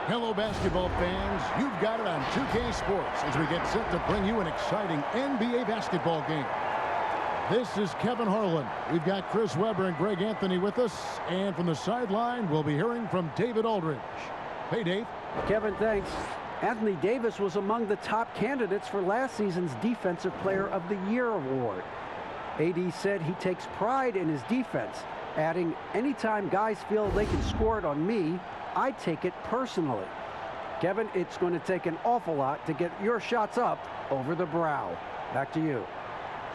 Hello, basketball fans. You've got it on 2K Sports as we get set to bring you an exciting NBA basketball game. This is Kevin Harlan. We've got Chris Webber and Greg Anthony with us. And from the sideline, we'll be hearing from David Aldridge. Hey, Dave. Kevin, thanks. Anthony Davis was among the top candidates for last season's Defensive Player of the Year award. AD said he takes pride in his defense, adding, anytime guys feel they can score it on me, I take it personally. Kevin, it's going to take an awful lot to get your shots up over the brow. Back to you.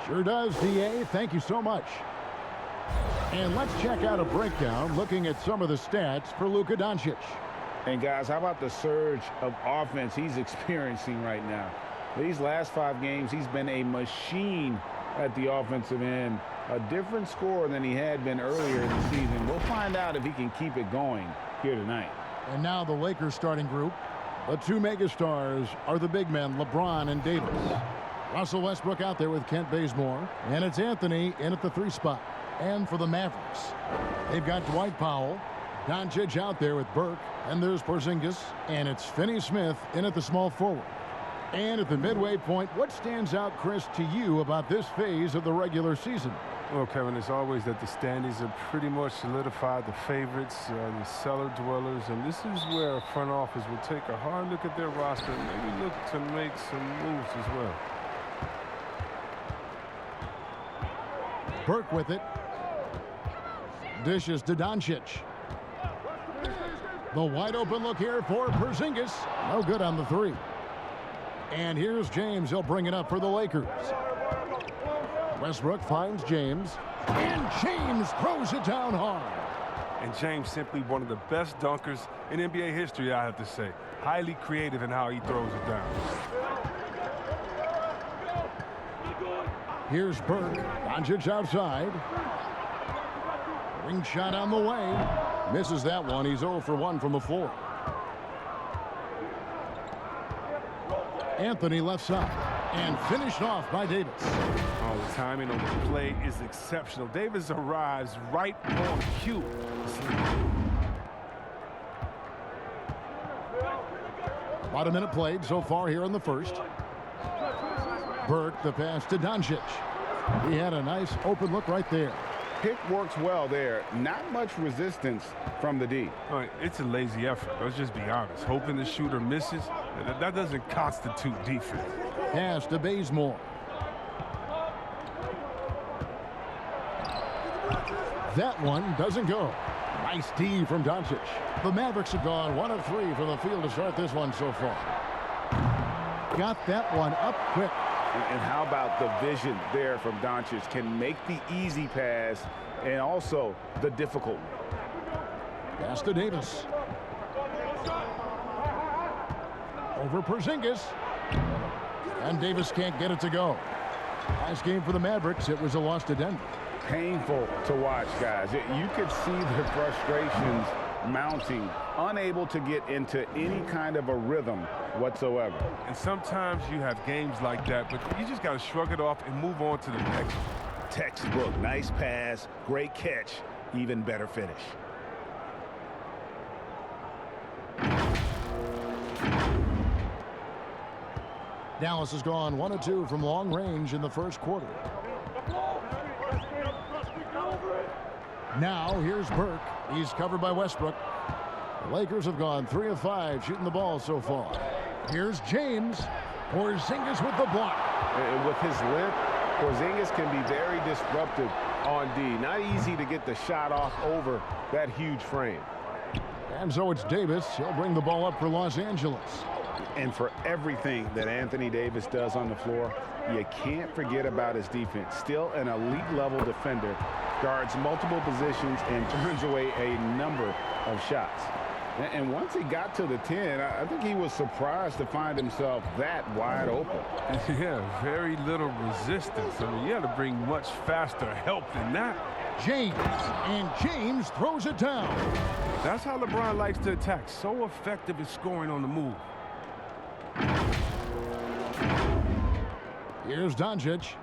Sure does, DA. Thank you so much. And let's check out a breakdown looking at some of the stats for Luka Doncic. And guys, how about the surge of offense he's experiencing right now? These last 5 games, he's been a machine at the offensive end. A different scorer than he had been earlier in the season. We'll find out if he can keep it going here tonight. And now the Lakers starting group. The 2 megastars are the big men, LeBron and Davis. Russell Westbrook out there with Kent Bazemore. And it's Anthony in at the 3 spot. And for the Mavericks, they've got Dwight Powell. Doncic out there with Burke. And there's Porzingis. And it's Finney-Smith in at the small forward. And at the midway point, what stands out, Chris, to you about this phase of the regular season? Well, Kevin, it's always that the standings are pretty much solidified, the favorites, the cellar dwellers, and this is where a front office will take a hard look at their roster and maybe look to make some moves as well. Burke with it. Dishes to Doncic. The wide open look here for Porzingis. No good on the 3. And here's James. He'll bring it up for the Lakers. Westbrook finds James. And James throws it down hard. And James simply one of the best dunkers in NBA history, I have to say. Highly creative in how he throws it down. Here's Burke. Doncic outside. Ring shot on the way. Misses that one. He's 0 for 1 from the floor. Anthony left side. And finished off by Davis. Oh, the timing on the play is exceptional. Davis arrives right on cue. About a minute played so far here in the first. Burke, the pass to Doncic. He had a nice open look right there. Pick works well there. Not much resistance from the D. All right, it's a lazy effort. Let's just be honest. Hoping the shooter misses, that doesn't constitute defense. Pass to Bazemore. That one doesn't go. Nice D from Doncic. The Mavericks have gone 1 of 3 from the field to start this one so far. Got that one up quick. And how about the vision there from Doncic? Can make the easy pass and also the difficult one. Pass to Davis. Over Porzingis. And Davis can't get it to go. Nice game for the Mavericks. It was a loss to Denver. Painful to watch, guys. You could see the frustrations mounting, unable to get into any kind of a rhythm whatsoever. And sometimes you have games like that, but you just got to shrug it off and move on to the next. Textbook. Nice pass, great catch, even better finish. Dallas has gone 1 of 2 from long range in the first quarter. Now here's Burke. He's covered by Westbrook. The Lakers have gone 3 of 5 shooting the ball so far. Here's James. Porzingis with the block. And with his length, Porzingis can be very disruptive on D. Not easy to get the shot off over that huge frame. And so it's Davis. He'll bring the ball up for Los Angeles. And for everything that Anthony Davis does on the floor, you can't forget about his defense. Still an elite level defender, guards multiple positions and turns away a number of shots. And once he got to the 10, I think he was surprised to find himself that wide open. Yeah, very little resistance. I mean, you had to bring much faster help than that. James, and James throws it down. That's how LeBron likes to attack. So effective at scoring on the move. Here's Doncic.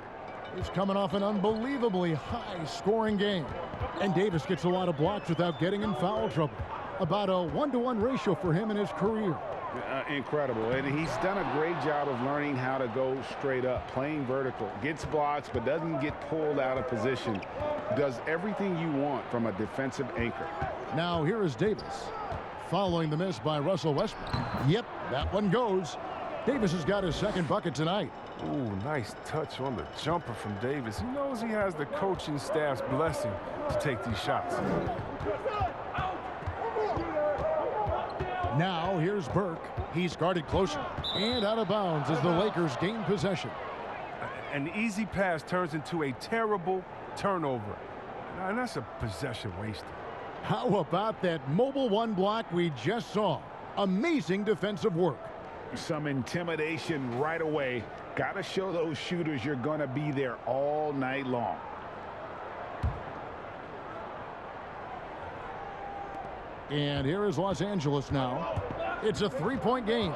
He's coming off an unbelievably high-scoring game. And Davis gets a lot of blocks without getting in foul trouble. About a 1-to-1 ratio for him in his career. Incredible. And he's done a great job of learning how to go straight up, playing vertical. Gets blocks, but doesn't get pulled out of position. Does everything you want from a defensive anchor. Now here is Davis. Following the miss by Russell Westbrook. Yep, that one goes. Davis has got his second bucket tonight. Ooh, nice touch on the jumper from Davis. He knows he has the coaching staff's blessing to take these shots. Now here's Burke. He's guarded closer and out of bounds as the Lakers gain possession. An easy pass turns into a terrible turnover. And that's a possession wasted. How about that mobile one block we just saw? Amazing defensive work. Some intimidation right away. Got to show those shooters you're going to be there all night long. And here is Los Angeles now. It's a three-point game.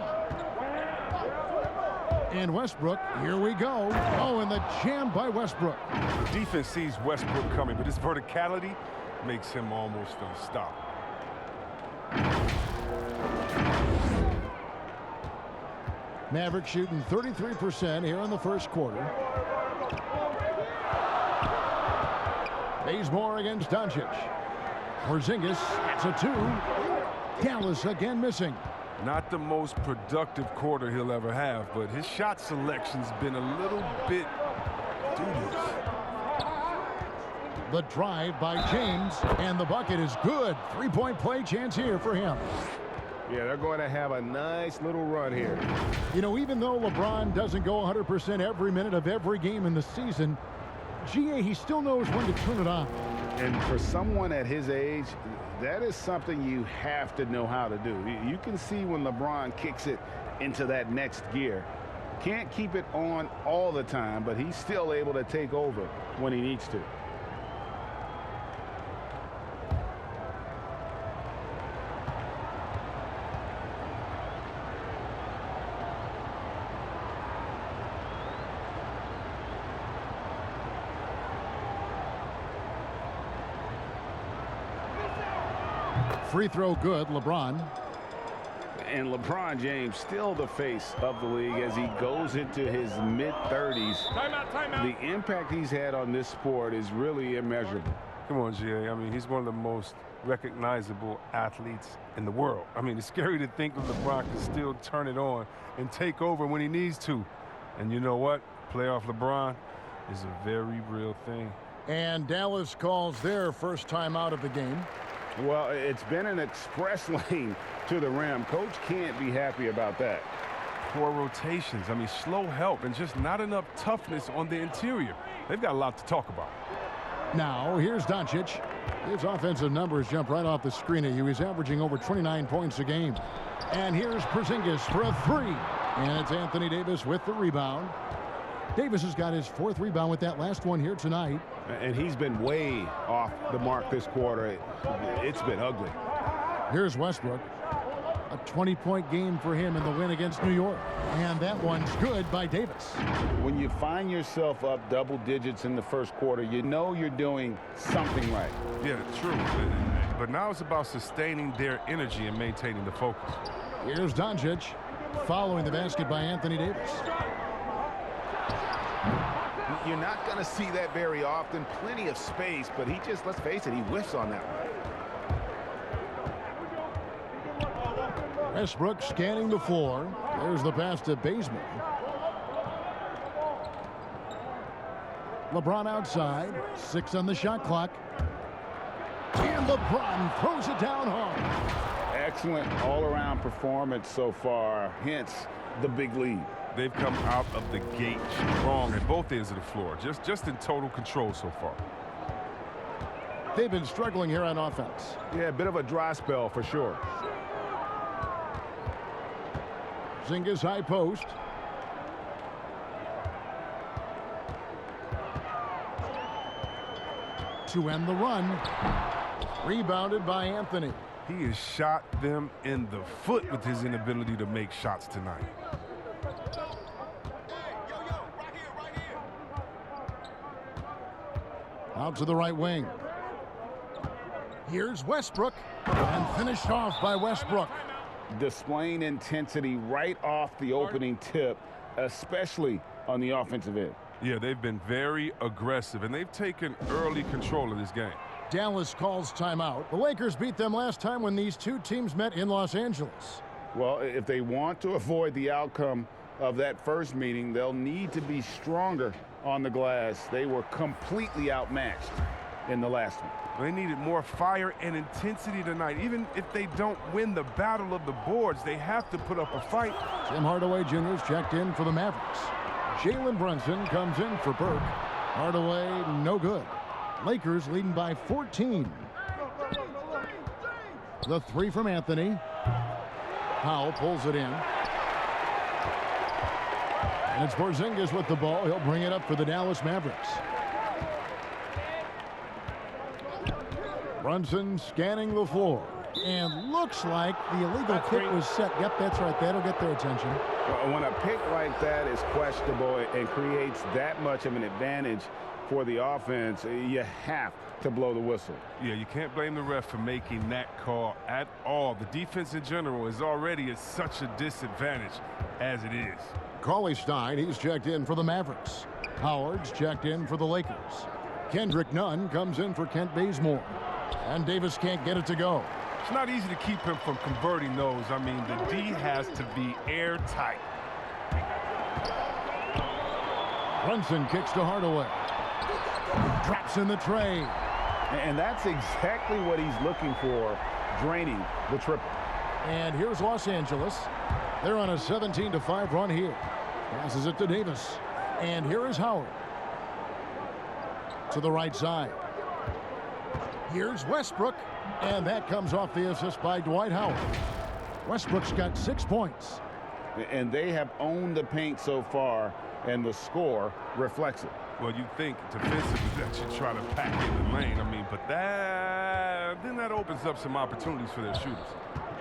And Westbrook, here we go. Oh, and the jam by Westbrook. The defense sees Westbrook coming, but his verticality makes him almost unstoppable. Mavericks shooting 33% here in the first quarter. Bazemore against Doncic. Porzingis, it's a two. Dallas again missing. Not the most productive quarter he'll ever have, but his shot selection's been a little bit dubious. The drive by James, and the bucket is good. Three-point play chance here for him. Yeah, they're going to have a nice little run here. You know, even though LeBron doesn't go 100% every minute of every game in the season, GA, he still knows when to turn it on. And for someone at his age, that is something you have to know how to do. You can see when LeBron kicks it into that next gear. Can't keep it on all the time, but he's still able to take over when he needs to. Free throw good, LeBron. And LeBron James still the face of the league as he goes into his mid-30s. Timeout. The impact he's had on this sport is really immeasurable. Come on, GA. I mean, he's one of the most recognizable athletes in the world. I mean, it's scary to think that LeBron can still turn it on and take over when he needs to. And you know what? Playoff LeBron is a very real thing. And Dallas calls their first time out of the game. Well, it's been an express lane to the rim. Coach can't be happy about that. Poor rotations. I mean, slow help and just not enough toughness on the interior. They've got a lot to talk about. Now, here's Doncic. His offensive numbers jump right off the screen at you. He's averaging over 29 points a game. And here's Porzingis for a three. And it's Anthony Davis with the rebound. Davis has got his fourth rebound with that last one here tonight. And he's been way off the mark this quarter. It's been ugly. Here's Westbrook. A 20-point game for him in the win against New York. And that one's good by Davis. When you find yourself up double digits in the first quarter, you know you're doing something right. Yeah, true. But now it's about sustaining their energy and maintaining the focus. Here's Doncic following the basket by Anthony Davis. You're not going to see that very often. Plenty of space, but he just, let's face it, he whiffs on that one. Westbrook scanning the floor. There's the pass to Bazemore. LeBron outside. 6 on the shot clock. And LeBron throws it down hard. Excellent all-around performance so far, hence the big lead. They've come out of the gate strong at both ends of the floor, just in total control so far. They've been struggling here on offense. Yeah, a bit of a dry spell for sure. Porzingis high post. To end the run. Rebounded by Anthony. He has shot them in the foot with his inability to make shots tonight. Out to the right wing. Here's Westbrook, and finished off by Westbrook. Displaying intensity right off the opening tip, especially on the offensive end. Yeah, they've been very aggressive, and they've taken early control of this game. Dallas calls timeout. The Lakers beat them last time when these two teams met in Los Angeles. Well, if they want to avoid the outcome of that first meeting, they'll need to be stronger on the glass. They were completely outmatched in the last one. They needed more fire and intensity tonight. Even if they don't win the battle of the boards, they have to put up a fight. Tim Hardaway Jr. is checked in for the Mavericks. Jalen Brunson comes in for Burke. Hardaway, no good. Lakers leading by 14. The three from Anthony. Powell pulls it in. And it's Porzingis with the ball. He'll bring it up for the Dallas Mavericks. Brunson scanning the floor. And looks like the illegal kick was set. Yep, that's right. That'll get their attention. When a pick like that is questionable and creates that much of an advantage for the offense, you have to blow the whistle. Yeah, you can't blame the ref for making that call at all. The defense in general is already at such a disadvantage as it is. Cauley Stein, he's checked in for the Mavericks. Howard's checked in for the Lakers. Kendrick Nunn comes in for Kent Bazemore. And Davis can't get it to go. It's not easy to keep him from converting those. I mean, the D has to be airtight. Brunson kicks to Hardaway. Drops in the tray. And that's exactly what he's looking for, draining the triple. And here's Los Angeles. They're on a 17-5 run here. Passes it to Davis. And here is Howard. To the right side. Here's Westbrook. And that comes off the assist by Dwight Howard. Westbrook's got 6 points. And they have owned the paint so far, and the score reflects it. Well, you think defensively that you try to pack in the lane. I mean, but then that opens up some opportunities for their shooters.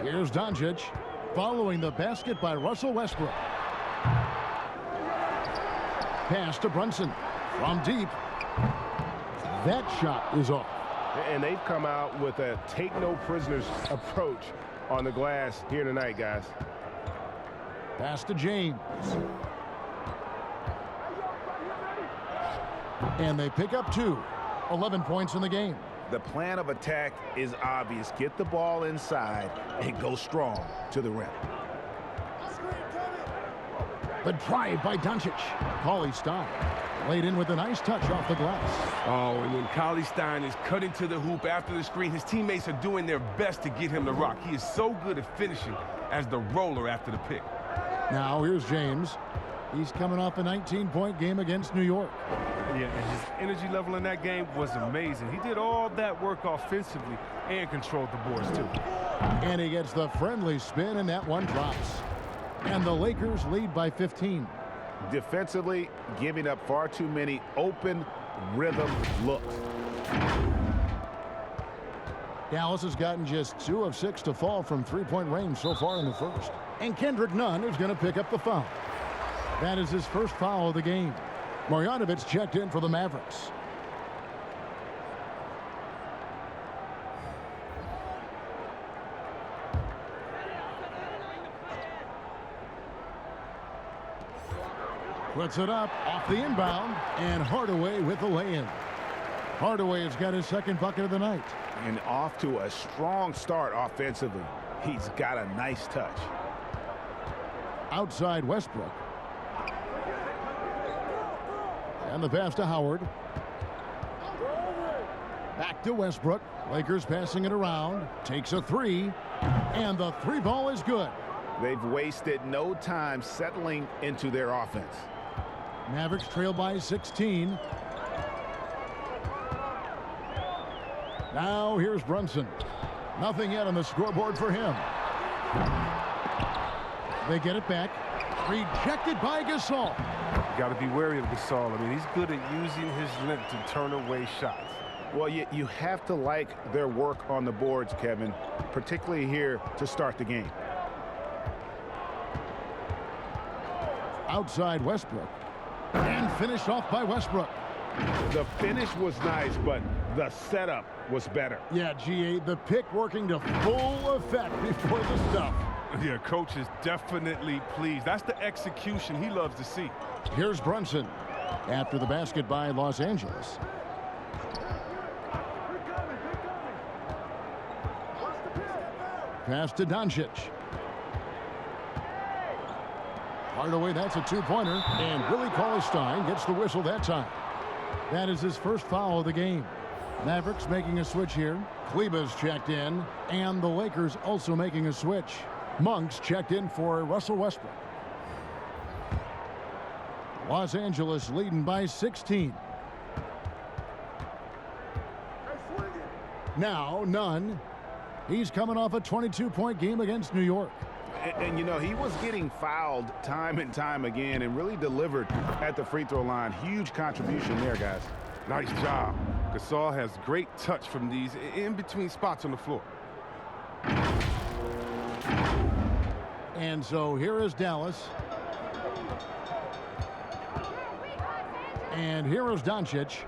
Here's Doncic following the basket by Russell Westbrook. Pass to Brunson from deep. That shot is off. And they've come out with a take-no-prisoners approach on the glass here tonight, guys. Pass to James. And they pick up 2. 11 points in the game. The plan of attack is obvious. Get the ball inside and go strong to the rim. The drive by Doncic. Cauley Stein laid in with a nice touch off the glass. Oh, and when Cauley Stein is cutting to the hoop after the screen, his teammates are doing their best to get him to rock. He is so good at finishing as the roller after the pick. Now here's James. He's coming off a 19-point game against New York. Yeah, and his energy level in that game was amazing. He did all that work offensively and controlled the boards, too. And he gets the friendly spin, and that one drops. And the Lakers lead by 15. Defensively, giving up far too many open rhythm looks. Dallas has gotten just 2 of 6 to fall from three-point range so far in the first. And Kendrick Nunn is going to pick up the foul. That is his first foul of the game. Marjanovic checked in for the Mavericks. Puts it up off the inbound, and Hardaway with the lay-in. Hardaway has got his second bucket of the night. And off to a strong start offensively. He's got a nice touch. Outside Westbrook. And the pass to Howard. Back to Westbrook. Lakers passing it around. Takes a 3. And the 3 ball is good. They've wasted no time settling into their offense. Mavericks trail by 16. Now here's Brunson. Nothing yet on the scoreboard for him. They get it back. Rejected by Gasol. Got to be wary of Gasol. I mean, he's good at using his length to turn away shots. Well, you have to like their work on the boards, Kevin, particularly here to start the game. Outside Westbrook. And finished off by Westbrook. The finish was nice, but The setup was better. Yeah, GA, the pick working to full effect before the stuff. Yeah, coach is definitely pleased. That's the execution he loves to see. Here's Brunson after the basket by Los Angeles. Pass to Doncic. Hardaway, that's a two-pointer. And Willie Cauley-Stein gets the whistle that time. That is his first foul of the game. Mavericks making a switch here. Kleba's checked in. And the Lakers also making a switch. Monk's checked in for Russell Westbrook. Los Angeles leading by 16. Now, Nunn. He's coming off a 22-point game against New York. And, you know, he was getting fouled time and time again and really delivered at the free throw line. Huge contribution there, guys. Nice job. Gasol has great touch from these in-between spots on the floor. And so here is Dallas. And here is Doncic.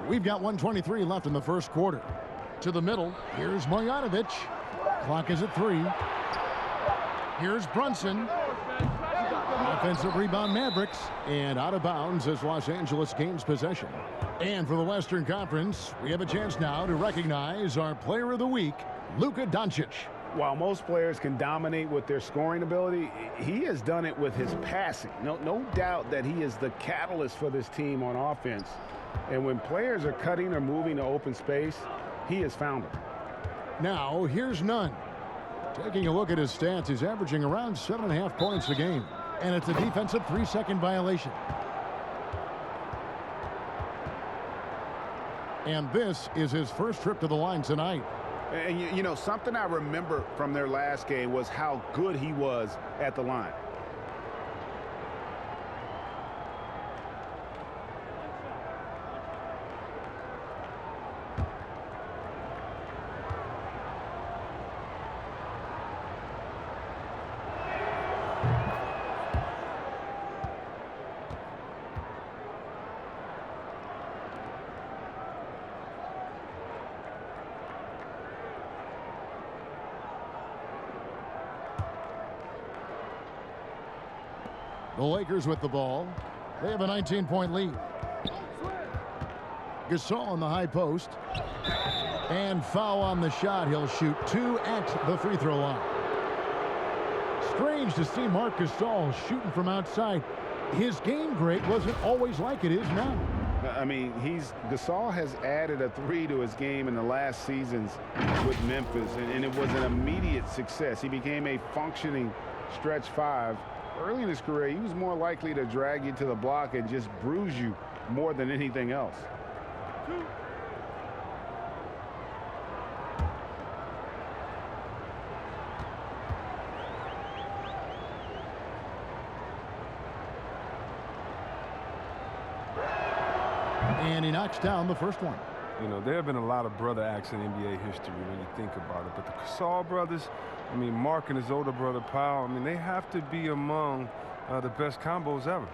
We've got 1:23 left in the first quarter. To the middle, here's Marjanovic. Clock is at 3. Here's Brunson. Offensive rebound, Mavericks. And out of bounds as Los Angeles gains possession. And for the Western Conference, we have a chance now to recognize our player of the week, Luka Doncic. While most players can dominate with their scoring ability, he has done it with his passing. No doubt that he is the catalyst for this team on offense. And when players are cutting or moving to open space, he has found them. Now, here's Nunn. Taking a look at his stats, he's averaging around 7.5 points a game. And it's a defensive 3-second violation. And this is his first trip to the line tonight. And, you know, something I remember from their last game was how good he was at the line. The Lakers with the ball. They have a 19-point lead. Gasol on the high post. And foul on the shot. He'll shoot 2 at the free throw line. Strange to see Marc Gasol shooting from outside. His game break wasn't always like it is now. I mean, Gasol has added a 3 to his game in the last seasons with Memphis, and it was an immediate success. He became a functioning stretch 5. Early in his career, he was more likely to drag you to the block and just bruise you more than anything else. And he knocks down the first one. You know, there have been a lot of brother acts in NBA history when you think about it. But the Gasol brothers, I mean, Mark and his older brother, Powell, I mean, they have to be among the best combos ever.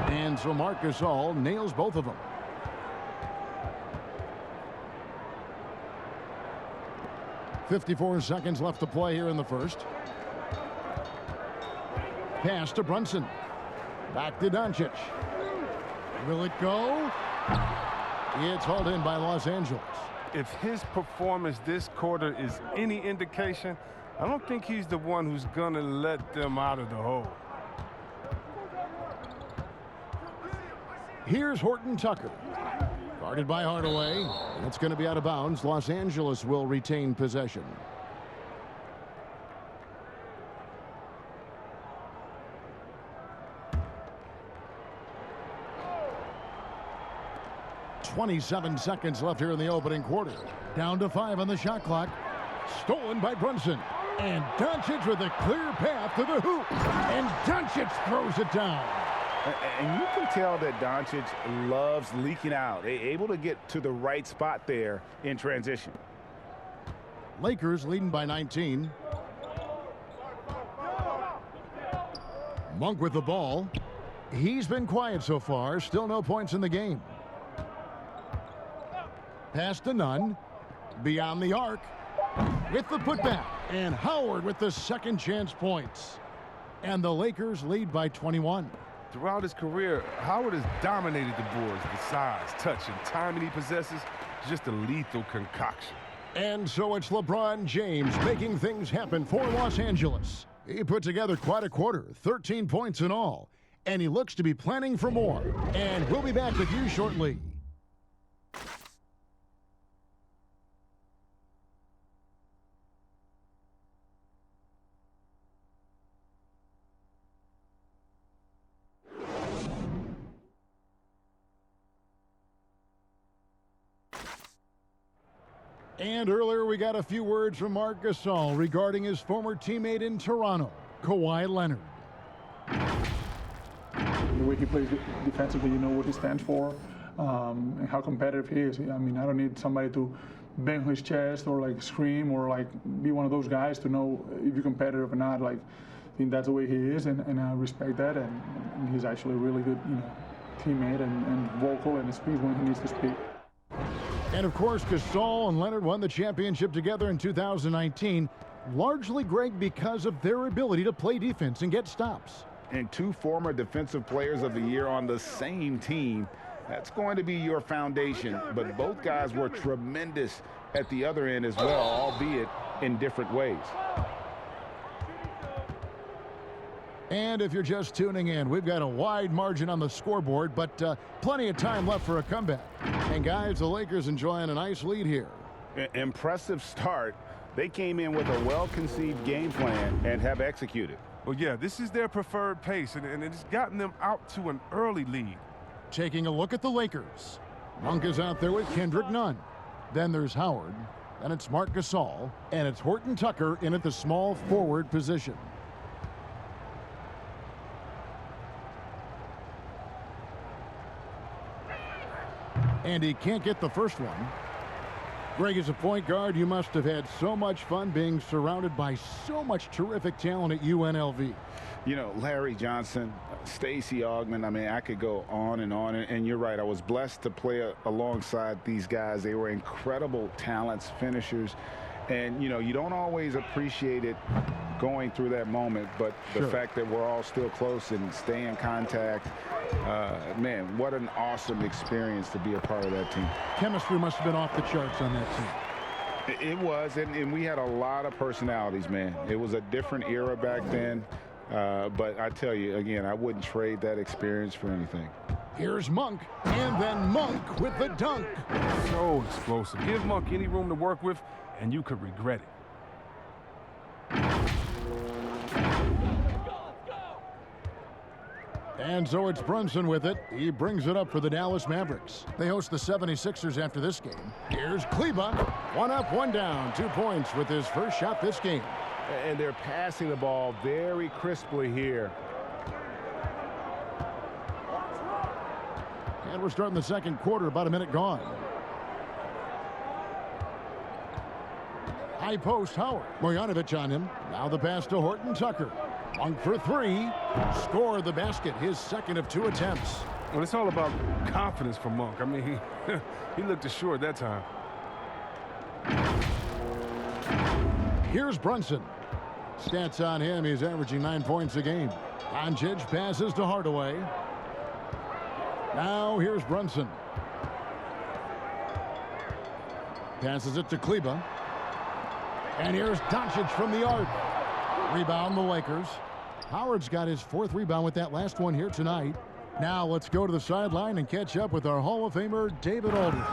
And so Marc Gasol nails both of them. .54 seconds left to play here in the first. Pass to Brunson. Back to Doncic. Will it go? It's hauled in by Los Angeles. If his performance this quarter is any indication, I don't think he's the one who's going to let them out of the hole. Here's Horton Tucker. Guarded by Hardaway. And it's going to be out of bounds. Los Angeles will retain possession. .27 seconds left here in the opening quarter. Down to 5 on the shot clock. Stolen by Brunson. And Doncic with a clear path to the hoop. And Doncic throws it down. And you can tell that Doncic loves leaking out. Able to get to the right spot there in transition. Lakers leading by 19. Monk with the ball. He's been quiet so far. Still no points in the game. Pass to Nunn. Beyond the arc. With the putback. And Howard with the second chance points. And the Lakers lead by 21. Throughout his career, Howard has dominated the boards. The size, touch, and timing he possesses is just a lethal concoction. And so it's LeBron James making things happen for Los Angeles. He put together quite a quarter, 13 points in all. And he looks to be planning for more. And we'll be back with you shortly. And earlier we got a few words from Marc Gasol regarding his former teammate in Toronto, Kawhi Leonard. The way he plays defensively, you know what he stands for, and how competitive he is. I mean, I don't need somebody to bang his chest or like scream or like be one of those guys to know if you're competitive or not. Like, I think that's the way he is, and I respect that. And he's actually a really good, teammate and vocal and speaks when he needs to speak. And of course, Gasol and Leonard won the championship together in 2019, largely, Greg, because of their ability to play defense and get stops. And two former Defensive Players of the Year on the same team. That's going to be your foundation. But both guys were tremendous at the other end as well, albeit in different ways. And if you're just tuning in, we've got a wide margin on the scoreboard, but plenty of time left for a comeback. And guys, the Lakers enjoying a nice lead here. Impressive start. They came in with a well-conceived game plan and have executed. Well, yeah, this is their preferred pace, and it's gotten them out to an early lead. Taking a look at the Lakers. Monk is out there with Kendrick Nunn. Then there's Howard. Then it's Marc Gasol. And it's Horton Tucker in at the small forward position. And he can't get the first one. Greg, as a point guard, you must have had so much fun being surrounded by so much terrific talent at UNLV. You know, Larry Johnson, Stacey Augmon, I mean, I could go on. And you're right, I was blessed to play alongside these guys. They were incredible talents, finishers. And, you don't always appreciate it going through that moment, but the fact that we're all still close and stay in contact, man, what an awesome experience to be a part of that team. Chemistry must have been off the charts on that team. It was, and we had a lot of personalities, man. It was a different era back then, but I tell you, again, I wouldn't trade that experience for anything. Here's Monk, and then Monk with the dunk. So explosive. Give Monk any room to work with, and you could regret it. And so it's Brunson with it. He brings it up for the Dallas Mavericks. They host the 76ers after this game. Here's Kleba. One up, one down. 2 points with his first shot this game. And they're passing the ball very crisply here. And we're starting the second quarter, about a minute gone. High post, Howard. Bojanovic on him. Now the pass to Horton Tucker. Monk for three. Score the basket, his second of 2 attempts. Well, it's all about confidence for Monk. I mean, he looked assured that time. Here's Brunson. Stats on him, he's averaging 9 points a game. Doncic passes to Hardaway. Now here's Brunson. Passes it to Kleba. And here's Doncic from the arc. Rebound the Lakers. Howard's got his 4th rebound with that last one here tonight. Now let's go to the sideline and catch up with our Hall of Famer, David Aldridge.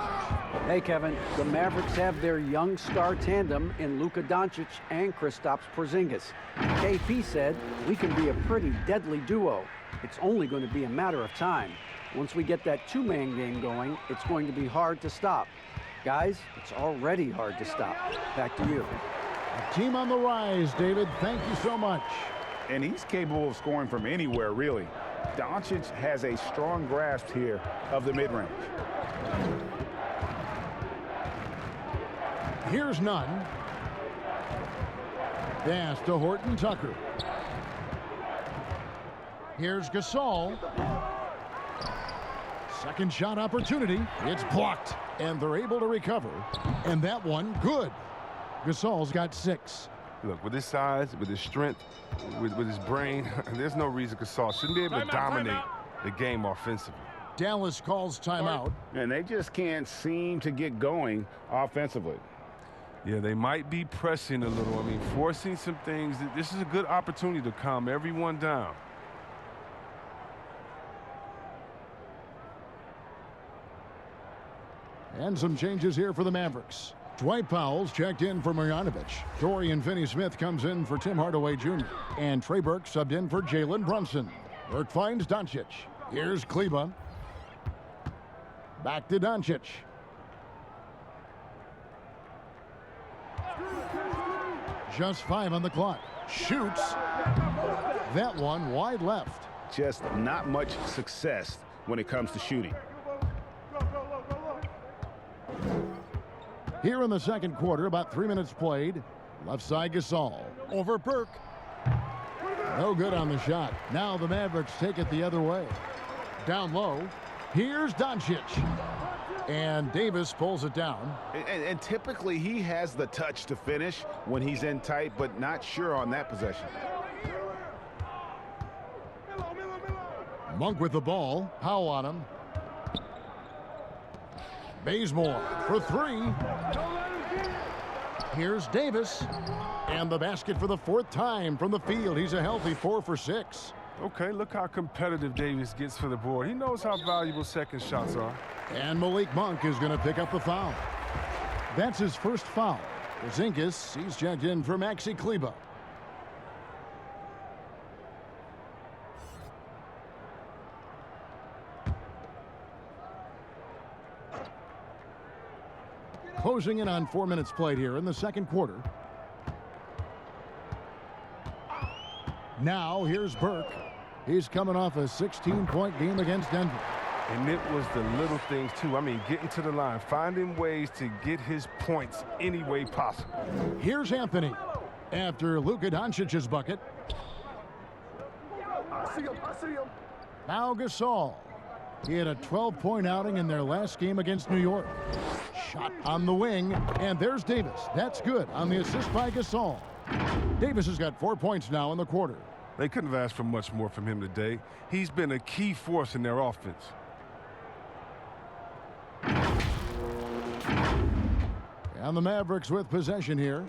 Hey, Kevin. The Mavericks have their young star tandem in Luka Doncic and Kristaps Porzingis. KP said, "We can be a pretty deadly duo. It's only going to be a matter of time. Once we get that two-man game going, it's going to be hard to stop." Guys, it's already hard to stop. Back to you. A team on the rise, David. Thank you so much. And he's capable of scoring from anywhere, really. Doncic has a strong grasp here of the mid-range. Here's none. Pass to Horton Tucker. Here's Gasol. Second shot opportunity. It's blocked, and they're able to recover. And that one, good. Gasol's got 6. Look, with his size, with his strength, with his brain, there's no reason Gasol shouldn't be able to dominate the game offensively. Dallas calls timeout. And they just can't seem to get going offensively. Yeah, they might be pressing a little. I mean, forcing some things. This is a good opportunity to calm everyone down. And some changes here for the Mavericks. Dwight Powell's checked in for Marjanovic. Dorian Finney-Smith comes in for Tim Hardaway Jr. And Trey Burke subbed in for Jalen Brunson. Burke finds Doncic. Here's Kleba. Back to Doncic. Just 5 on the clock. Shoots. That one wide left. Just not much success when it comes to shooting. Here in the second quarter, about 3 minutes played. Left side Gasol. Over Burke. No good on the shot. Now the Mavericks take it the other way. Down low. Here's Doncic. And Davis pulls it down. And typically he has the touch to finish when he's in tight, but not sure on that possession. Monk with the ball. Powell on him. Bazemore for 3. Here's Davis. And the basket for the 4th time from the field. He's a healthy 4 for 6. Okay, look how competitive Davis gets for the board. He knows how valuable second shots are. And Malik Monk is going to pick up the foul. That's his first foul. Porzingis, he's checked in for Maxi Kleba. Closing in on 4 minutes played here in the second quarter. Now here's Burke. He's coming off a 16-point game against Denver. And it was the little things, too. I mean, getting to the line, finding ways to get his points any way possible. Here's Anthony after Luka Doncic's bucket. I see him. Now Gasol. He had a 12-point outing in their last game against New York. Shot on the wing, and there's Davis. That's good on the assist by Gasol. Davis has got 4 points now in the quarter. They couldn't have asked for much more from him today. He's been a key force in their offense. And the Mavericks with possession here.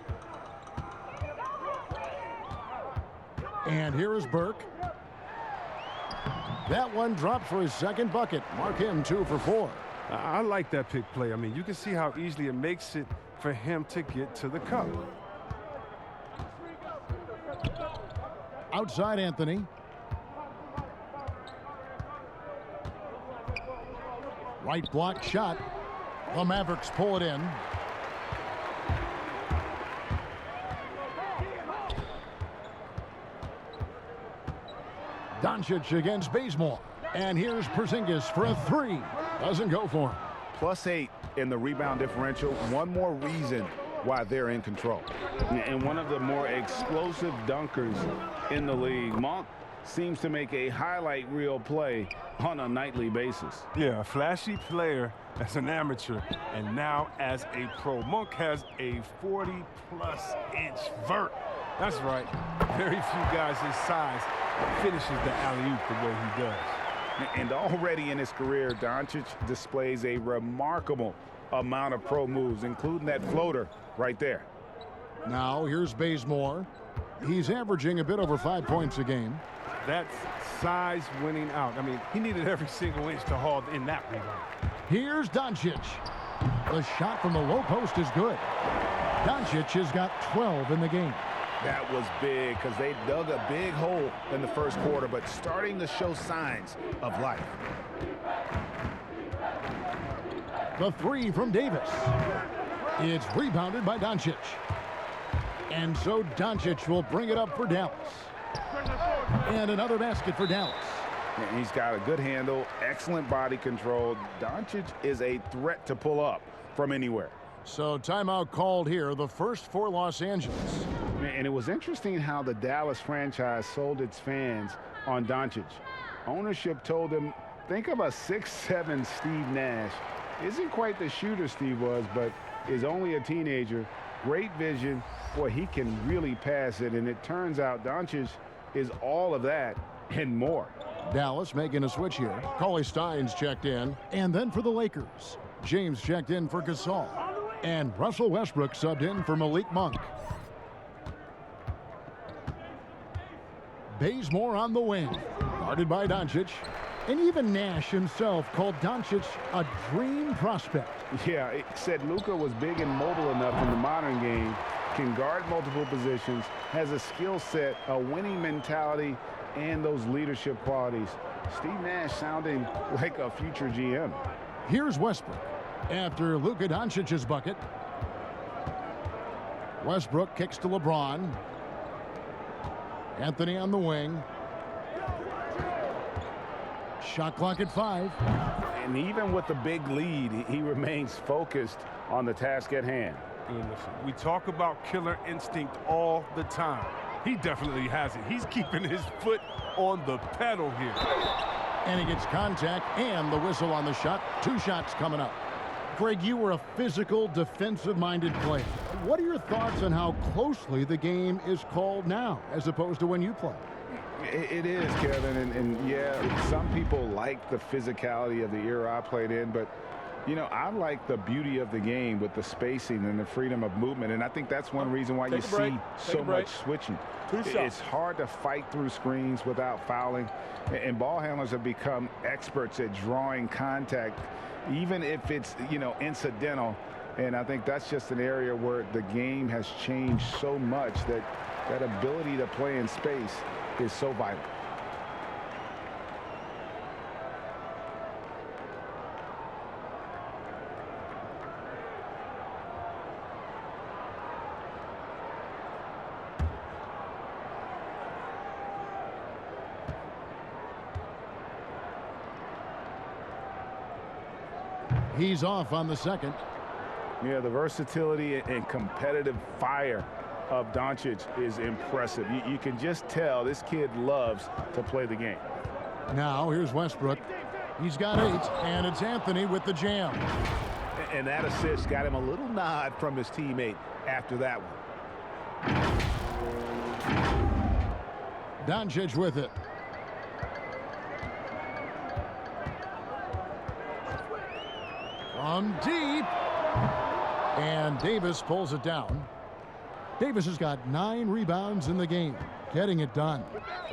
And here is Burke. That one dropped for his second bucket. Mark him 2 for 4. I like that pick play. I mean, you can see how easily it makes it for him to get to the cup. Outside Anthony. Right block shot. The Mavericks pull it in. Doncic against Bazemore. And here's Porzingis for a 3. Doesn't go for him. +8 in the rebound differential. One more reason why they're in control. And one of the more explosive dunkers in the league. Monk seems to make a highlight reel play on a nightly basis. Yeah, a flashy player as an amateur and now as a pro. Monk has a 40-plus inch vert. That's right. Very few guys his size finishes the alley-oop the way he does. And already in his career, Doncic displays a remarkable amount of pro moves, including that floater right there. Now here's Bazemore. He's averaging a bit over 5 points a game. That's size winning out. I mean, he needed every single inch to haul in that rebound. Here's Doncic. The shot from the low post is good. Doncic has got 12 in the game. That was big because they dug a big hole in the first quarter, but starting to show signs of life. The 3 from Davis. It's rebounded by Doncic. And so Doncic will bring it up for Dallas. And another basket for Dallas. And he's got a good handle, excellent body control. Doncic is a threat to pull up from anywhere. So timeout called here, the first for Los Angeles. And it was interesting how the Dallas franchise sold its fans on Doncic. Ownership told them, think of a 6'7" Steve Nash. Isn't quite the shooter Steve was, but is only a teenager. Great vision. Boy, he can really pass it. And it turns out Doncic is all of that and more. Dallas making a switch here. Cauley Stein's checked in. And then for the Lakers, James checked in for Gasol. And Russell Westbrook subbed in for Malik Monk. Bazemore on the wing, guarded by Doncic. And even Nash himself called Doncic a dream prospect. Yeah, it said Luka was big and mobile enough in the modern game, can guard multiple positions, has a skill set, a winning mentality, and those leadership qualities. Steve Nash sounding like a future GM. Here's Westbrook after Luka Doncic's bucket. Westbrook kicks to LeBron. Anthony on the wing. Shot clock at 5. And even with the big lead, he remains focused on the task at hand. We talk about killer instinct all the time. He definitely has it. He's keeping his foot on the pedal here. And he gets contact and the whistle on the shot. 2 shots coming up. Greg, you were a physical, defensive-minded player. What are your thoughts on how closely the game is called now as opposed to when you played? It is, Kevin, and yeah, some people like the physicality of the era I played in, but you know, I like the beauty of the game with the spacing and the freedom of movement, and I think that's one reason why you see so much switching. It's hard to fight through screens without fouling, and ball handlers have become experts at drawing contact, even if it's, you know, incidental. And I think that's just an area where the game has changed so much that that ability to play in space is so vital. He's off on the second. Yeah, the versatility and competitive fire of Doncic is impressive. You can just tell this kid loves to play the game. Now here's Westbrook. He's got 8, and it's Anthony with the jam. And that assist got him a little nod from his teammate after that one. Doncic with it. From deep. And Davis pulls it down. Davis has got 9 rebounds in the game. Getting it done.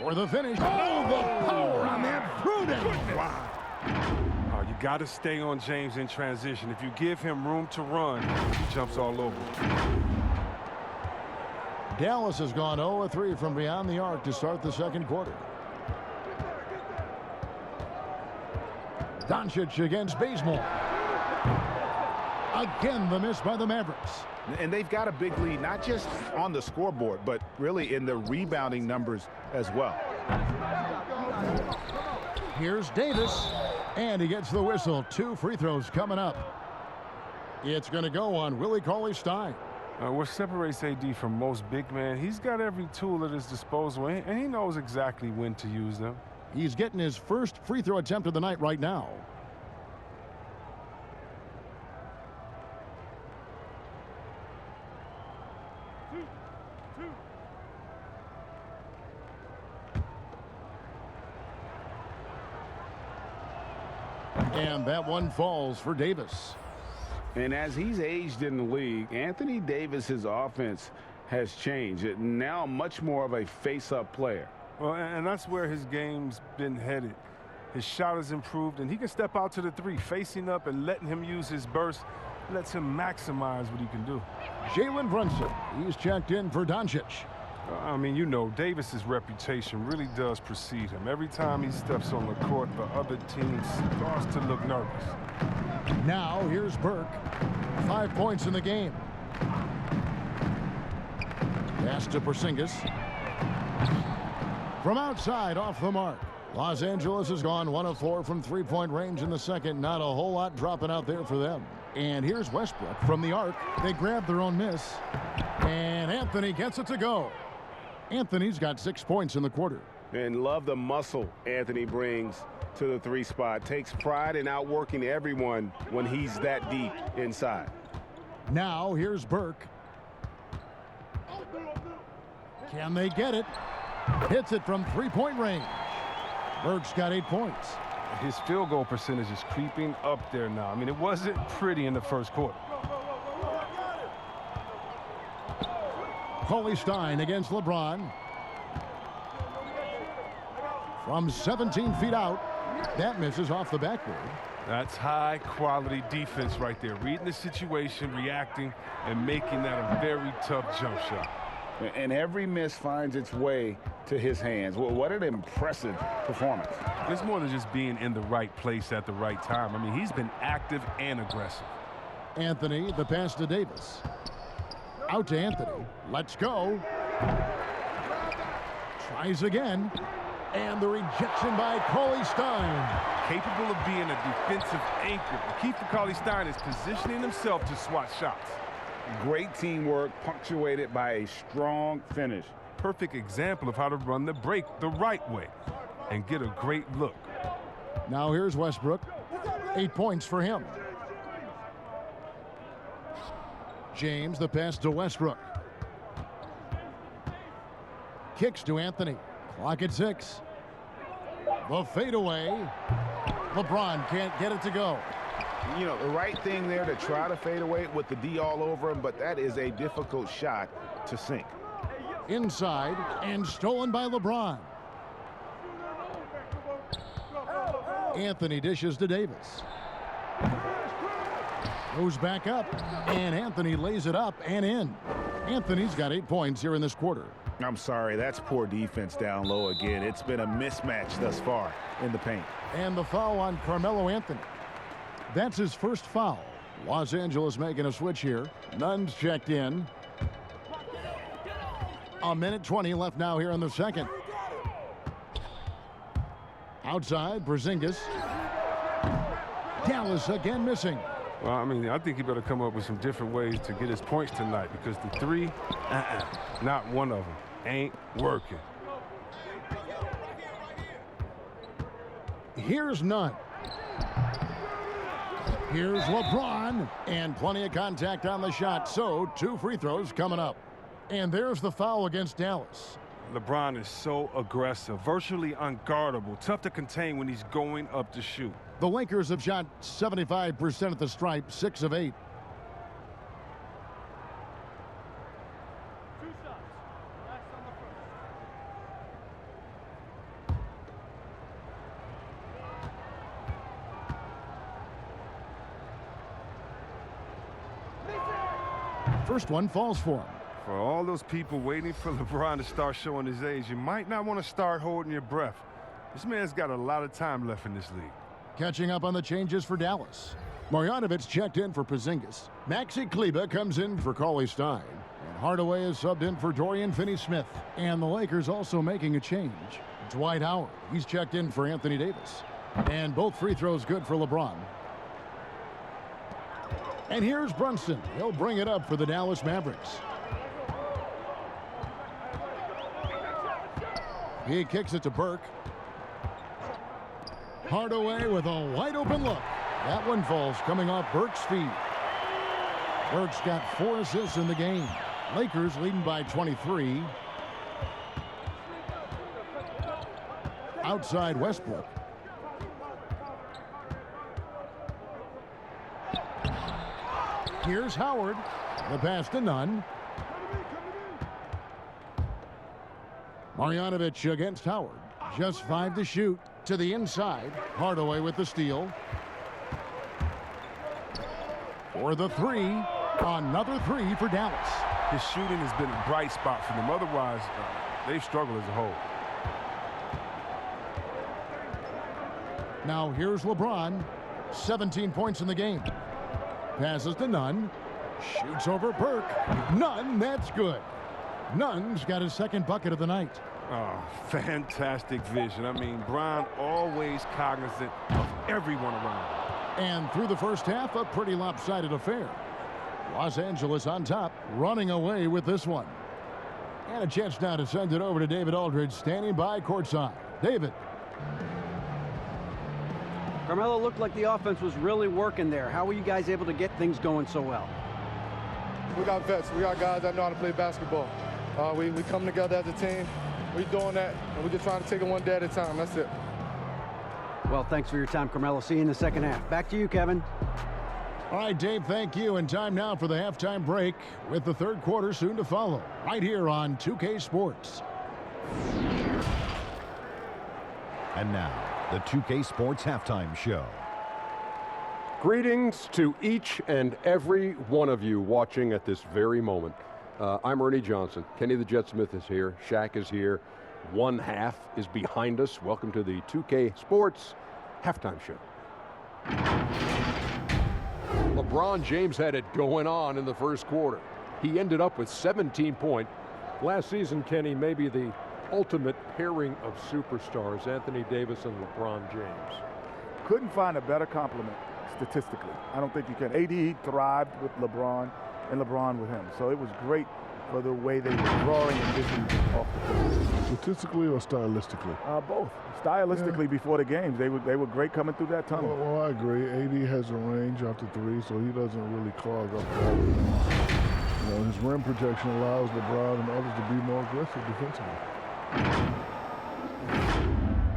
For the finish. Oh, the power on that throw-down. Wow. Oh, you got to stay on James in transition. If you give him room to run, he jumps all over. Dallas has gone 0-3 from beyond the arc to start the second quarter. Doncic against Bazemore. Again, the miss by the Mavericks. And they've got a big lead, not just on the scoreboard, but really in the rebounding numbers as well. Here's Davis, and he gets the whistle. 2 free throws coming up. It's going to go on Willie Cauley-Stein. What separates AD from most big men, he's got every tool at his disposal, and he knows exactly when to use them. He's getting his first free throw attempt of the night right now. And that one falls for Davis. And as he's aged in the league, Anthony Davis's offense has changed. Now much more of a face-up player. Well, and that's where his game's been headed. His shot has improved, and he can step out to the 3, facing up and letting him use his burst. Lets him maximize what he can do. Jalen Brunson, he's checked in for Doncic. I mean, you know, Davis's reputation really does precede him. Every time he steps on the court, the other team starts to look nervous. Now, here's Burke. 5 points in the game. Pass to Porzingis. From outside, off the mark. Los Angeles has gone 1 of 4 from three-point range in the second. Not a whole lot dropping out there for them. And here's Westbrook from the arc. They grab their own miss. And Anthony gets it to go. Anthony's got 6 points in the quarter. And love the muscle Anthony brings to the 3 spot. Takes pride in outworking everyone when he's that deep inside. Now here's Burke. Can they get it? Hits it from three-point range. Burke's got 8 points. His field goal percentage is creeping up there now. I mean, it wasn't pretty in the first quarter. Cauley Stein against LeBron. From 17 feet out. That misses off the backboard. That's high-quality defense right there. Reading the situation, reacting, and making that a very tough jump shot. And every miss finds its way to his hands. Well, what an impressive performance. It's more than just being in the right place at the right time. I mean, he's been active and aggressive. Anthony, the pass to Davis. Out to Anthony. Let's go. Tries again. And the rejection by Cauley Stein. Capable of being a defensive anchor. The key for Cauley Stein is positioning himself to swat shots. Great teamwork punctuated by a strong finish. Perfect example of how to run the break the right way and get a great look. Now here's Westbrook. 8 points for him. James, the pass to Westbrook. Kicks to Anthony. Clock at 6. The fadeaway. LeBron can't get it to go. You know, the right thing there to try to fade away with the D all over him, but that is a difficult shot to sink. Inside and stolen by LeBron. Anthony dishes to Davis. Goes back up, and Anthony lays it up and in. Anthony's got 8 points here in this quarter. I'm sorry, that's poor defense down low again. It's been a mismatch thus far in the paint. And the foul on Carmelo Anthony. That's his first foul. Los Angeles making a switch here. Nunn's checked in. A minute 20 left now here in the second. Outside, Porzingis. Dallas again missing. Well, I mean, I think he better come up with some different ways to get his points tonight, because the 3, not one of them, ain't working. Here's Nunn. Here's LeBron, and plenty of contact on the shot, so 2 free throws coming up. And there's the foul against Dallas. LeBron is so aggressive, virtually unguardable, tough to contain when he's going up to shoot. The Lakers have shot 75% at the stripe, 6 of 8. First one falls for him. For all those people waiting for LeBron to start showing his age, you might not want to start holding your breath. This man's got a lot of time left in this league. Catching up on the changes for Dallas. Marjanovic checked in for Porzingis. Maxi Kleber comes in for Cauley Stein. And Hardaway is subbed in for Dorian Finney-Smith. And the Lakers also making a change. Dwight Howard, he's checked in for Anthony Davis. And both free throws good for LeBron. And here's Brunson. He'll bring it up for the Dallas Mavericks. He kicks it to Burke. Hardaway with a wide open look. That one falls coming off Burke's feet. Burke's got 4 assists in the game. Lakers leading by 23. Outside Westbrook. Here's Howard. The pass to Nunn. Marjanovic against Howard. Just 5 to shoot. To the inside. Hardaway with the steal. For the 3. Another 3 for Dallas. His shooting has been a bright spot for them. Otherwise, they've struggled as a whole. Now here's LeBron. 17 points in the game. Passes to Nunn. Shoots over Burke. Nunn, that's good. Nunn's got his second bucket of the night. Oh, fantastic vision. I mean, Bron always cognizant of everyone around him. And through the first half, a pretty lopsided affair. Los Angeles on top, running away with this one. And a chance now to send it over to David Aldridge, standing by courtside. David. Carmelo looked like the offense was really working there. How were you guys able to get things going so well? We got vets. We got guys that know how to play basketball. We come together as a team. We're doing that, and we're just trying to take it one day at a time. That's it. Well, thanks for your time, Carmelo. See you in the second half. Back to you, Kevin. All right, Dave, thank you. And time now for the halftime break with the third quarter soon to follow right here on 2K Sports. And now, the 2K Sports Halftime Show. Greetings to each and every one of you watching at this very moment. I'm Ernie Johnson. Kenny the Jet Smith is here. Shaq is here. One half is behind us. Welcome to the 2K Sports Halftime Show. LeBron James had it going on in the first quarter. He ended up with 17 points. Last season, Kenny, maybe the ultimate pairing of superstars, Anthony Davis and LeBron James. Couldn't find a better compliment statistically. I don't think you can. AD thrived with LeBron and LeBron with him. So it was great for the way they were drawing and dishing off the court. Statistically or stylistically? Both. Stylistically, before the games, they were great coming through that tunnel. Well, I agree. AD has a range after three, so he doesn't really clog up that. You know, his rim protection allows LeBron and others to be more aggressive defensively.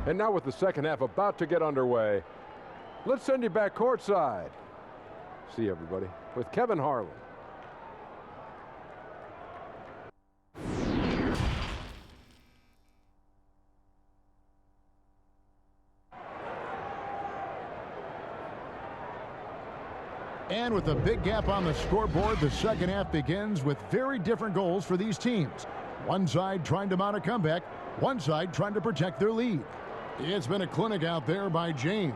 And now with the second half about to get underway, let's send you back courtside. See everybody with Kevin Harlan. And with a big gap on the scoreboard, the second half begins with very different goals for these teams. One side trying to mount a comeback, one side trying to protect their lead. It's been a clinic out there by James.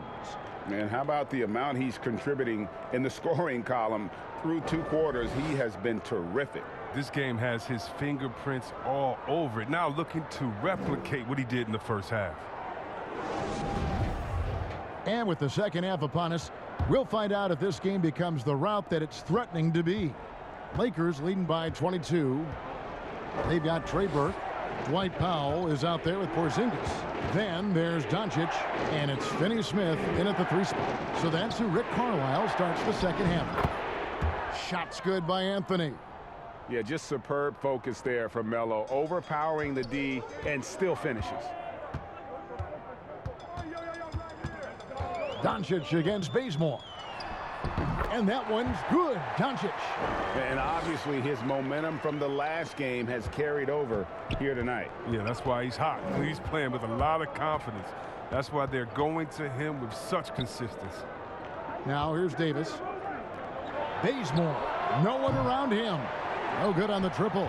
Man, how about the amount he's contributing in the scoring column through two quarters? He has been terrific. This game has his fingerprints all over it. Now looking to replicate what he did in the first half. And with the second half upon us, we'll find out if this game becomes the route that it's threatening to be. Lakers leading by 22. They've got Trey Burke. Dwight Powell is out there with Porzingis. Then there's Doncic, and it's Finney-Smith in at the three spot. So that's who Rick Carlisle starts the second half. Shots good by Anthony. Yeah, just superb focus there from Melo, overpowering the D and still finishes. Doncic against Bazemore. And that one's good. Doncic. And obviously his momentum from the last game has carried over here tonight. Yeah, that's why he's hot. He's playing with a lot of confidence. That's why they're going to him with such consistency. Now here's Davis. Bazemore. No one around him. No good on the triple.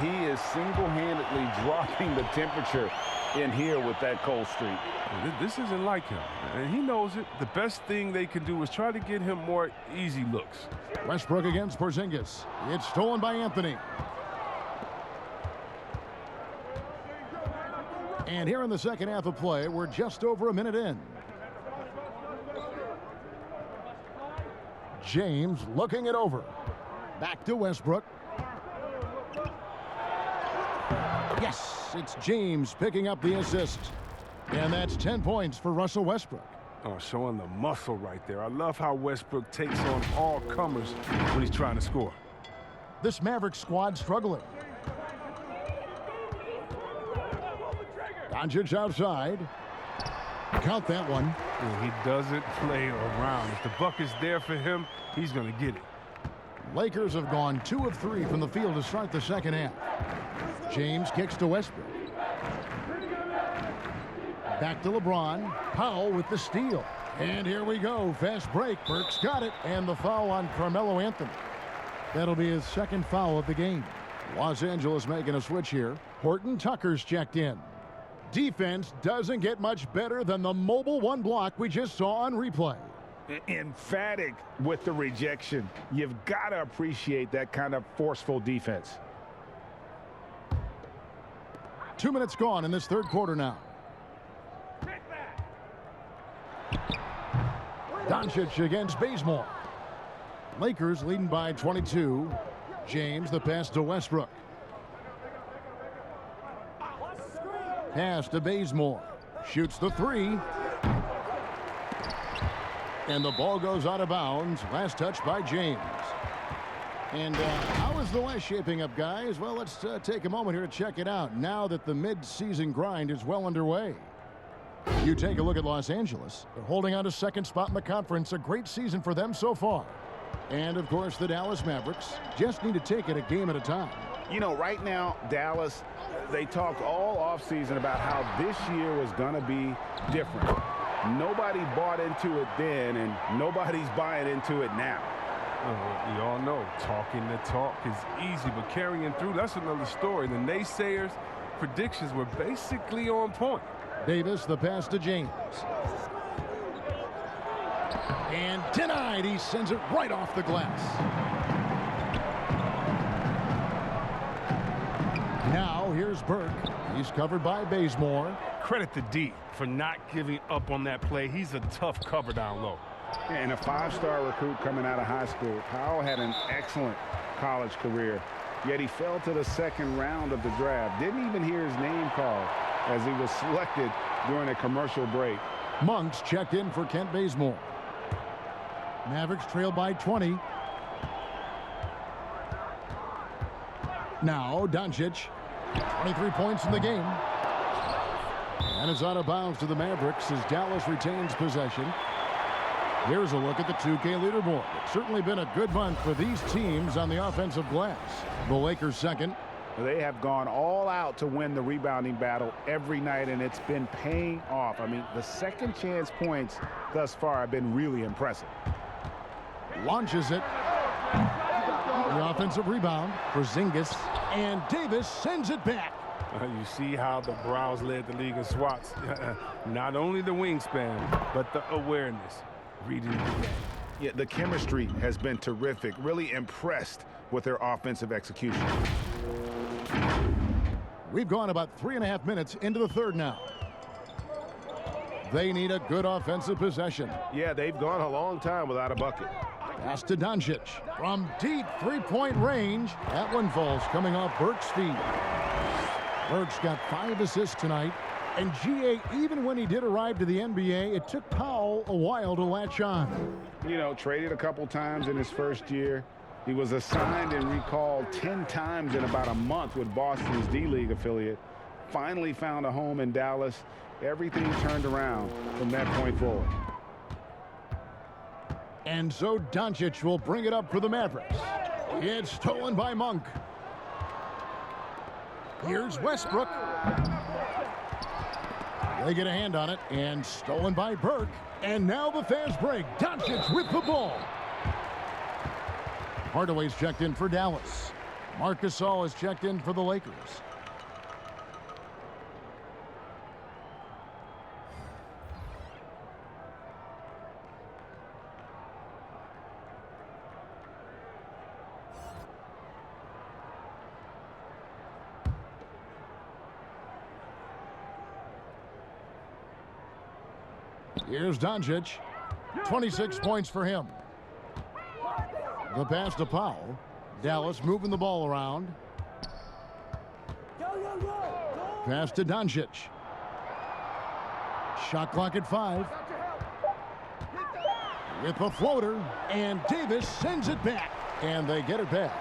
He is single-handedly dropping the temperature in here with that cold streak. This isn't like him, and he knows it. The best thing they can do is try to get him more easy looks. Westbrook against Porzingis. It's stolen by Anthony. And here in the second half of play, we're just over a minute in. James looking it over. Back to Westbrook. Yes, it's James picking up the assist. And that's 10 points for Russell Westbrook. Oh, showing the muscle right there. I love how Westbrook takes on all comers when he's trying to score. This Mavericks squad struggling. Doncic outside. Count that one. Yeah, he doesn't play around. If the buck is there for him, he's going to get it. Lakers have gone 2 of 3 from the field to start the second half. James kicks to Westbrook. Back to LeBron. Powell with the steal. And here we go. Fast break. Burke's got it. And the foul on Carmelo Anthony. That'll be his second foul of the game. Los Angeles making a switch here. Horton Tucker's checked in. Defense doesn't get much better than the mobile one block we just saw on replay. Emphatic with the rejection. You've got to appreciate that kind of forceful defense. 2 minutes gone in this third quarter now. Doncic against Bazemore. Lakers leading by 22. James, the pass to Westbrook. Pass to Bazemore. Shoots the three. And the ball goes out of bounds. Last touch by James. And how is the West shaping up, guys? Well, let's take a moment here to check it out now that the mid-season grind is well underway. You take a look at Los Angeles. They're holding on to second spot in the conference. A great season for them so far. And, of course, the Dallas Mavericks just need to take it a game at a time. You know, right now, Dallas, they talked all offseason about how this year was going to be different. Nobody bought into it then, and nobody's buying into it now. We all know talking the talk is easy, but carrying through, that's another story. The naysayers' predictions were basically on point. Davis, the pass to James. And denied. He sends it right off the glass. Now here's Burke. He's covered by Bazemore. Credit to D for not giving up on that play. He's a tough cover down low. And a five-star recruit coming out of high school. Powell had an excellent college career, yet he fell to the second round of the draft. Didn't even hear his name called as he was selected during a commercial break. Monks checked in for Kent Bazemore. Mavericks trail by 20. Now Doncic, 23 points in the game. And it's out of bounds to the Mavericks as Dallas retains possession. Here's a look at the 2K leaderboard. It's certainly been a good month for these teams on the offensive glass. The Lakers second. They have gone all out to win the rebounding battle every night, and it's been paying off. I mean, the second chance points thus far have been really impressive. Launches it. The offensive rebound for Porzingis, and Davis sends it back. You see how the Browns led the league in swats. Not only the wingspan, but the awareness. Reading the game. Yeah, the chemistry has been terrific. Really impressed with their offensive execution. We've gone about 3.5 minutes into the third now. They need a good offensive possession. Yeah, they've gone a long time without a bucket. Pass to Doncic from deep three-point range. That one falls coming off Burke's feet. Burke's got 5 assists tonight. And GA, even when he did arrive to the NBA, it took Powell a while to latch on. You know, traded a couple times in his first year. He was assigned and recalled 10 times in about a month with Boston's D-League affiliate. Finally found a home in Dallas. Everything turned around from that point forward. And so Doncic will bring it up for the Mavericks. It's stolen by Monk. Here's Westbrook. They get a hand on it, and stolen by Burke. And now the fast break. Doncic with the ball. Hardaway's checked in for Dallas. Marc Gasol is checked in for the Lakers. Here's Doncic. 26 points for him. The pass to Powell. Dallas moving the ball around. Pass to Doncic. Shot clock at 5. With the floater. And Davis sends it back. And they get it back.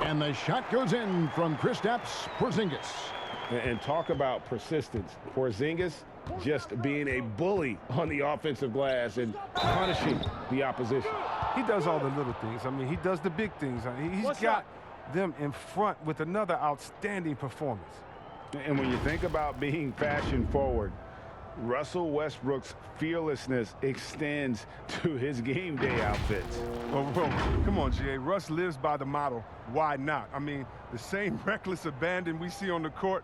And the shot goes in from Kristaps Porzingis. And talk about persistence. Porzingis just being a bully on the offensive glass and punishing the opposition. He does all the little things. I mean, he does the big things. He's got them in front with another outstanding performance. And when you think about being fashion forward, Russell Westbrook's fearlessness extends to his game day outfits. Well, come on, G.A. Russ lives by the motto, why not? I mean, the same reckless abandon we see on the court,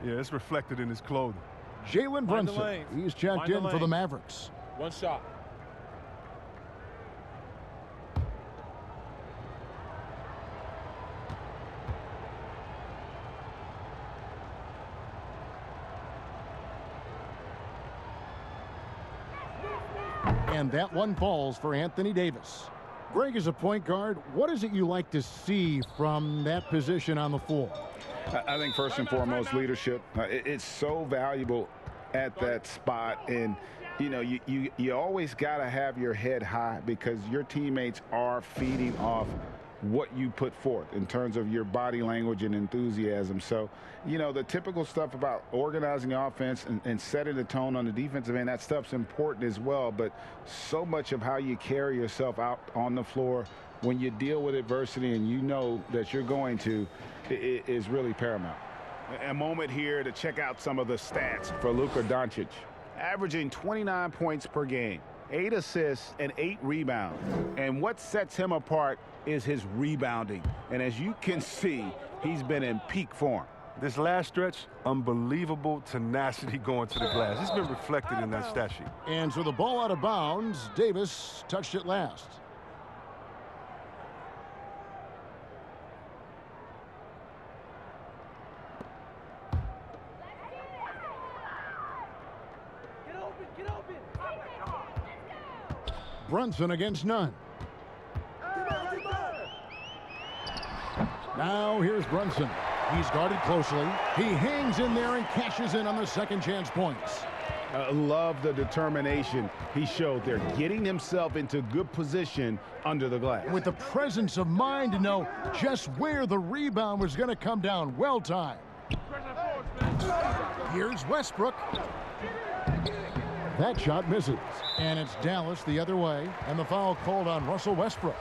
yeah, it's reflected in his clothing. Jalen Brunson, he's checked in for the Mavericks. One shot. And that one falls for Anthony Davis. Greg, as a point guard, what is it you like to see from that position on the floor? I think first and foremost, leadership. It's so valuable at that spot. And, you know, you always got to have your head high because your teammates are feeding off what you put forth in terms of your body language and enthusiasm. So, you know, the typical stuff about organizing the offense and setting the tone on the defensive end, that stuff's important as well. But so much of how you carry yourself out on the floor when you deal with adversity and you know that you're going to is really paramount. A moment here to check out some of the stats For Luka Doncic, averaging 29 points per game, 8 assists and 8 rebounds. And what sets him apart is his rebounding. And as you can see, he's been in peak form. This last stretch, unbelievable tenacity going to the glass. It's been reflected in that stat sheet. And so the ball out of bounds. Davis touched it last. Brunson against Nunn. Now here's Brunson. He's guarded closely. He hangs in there and cashes in on the second chance points. I love the determination he showed there, getting himself into good position under the glass. With the presence of mind to know just where the rebound was going to come down. Well timed. Here's Westbrook. That shot misses. And it's Dallas the other way. And the foul called on Russell Westbrook.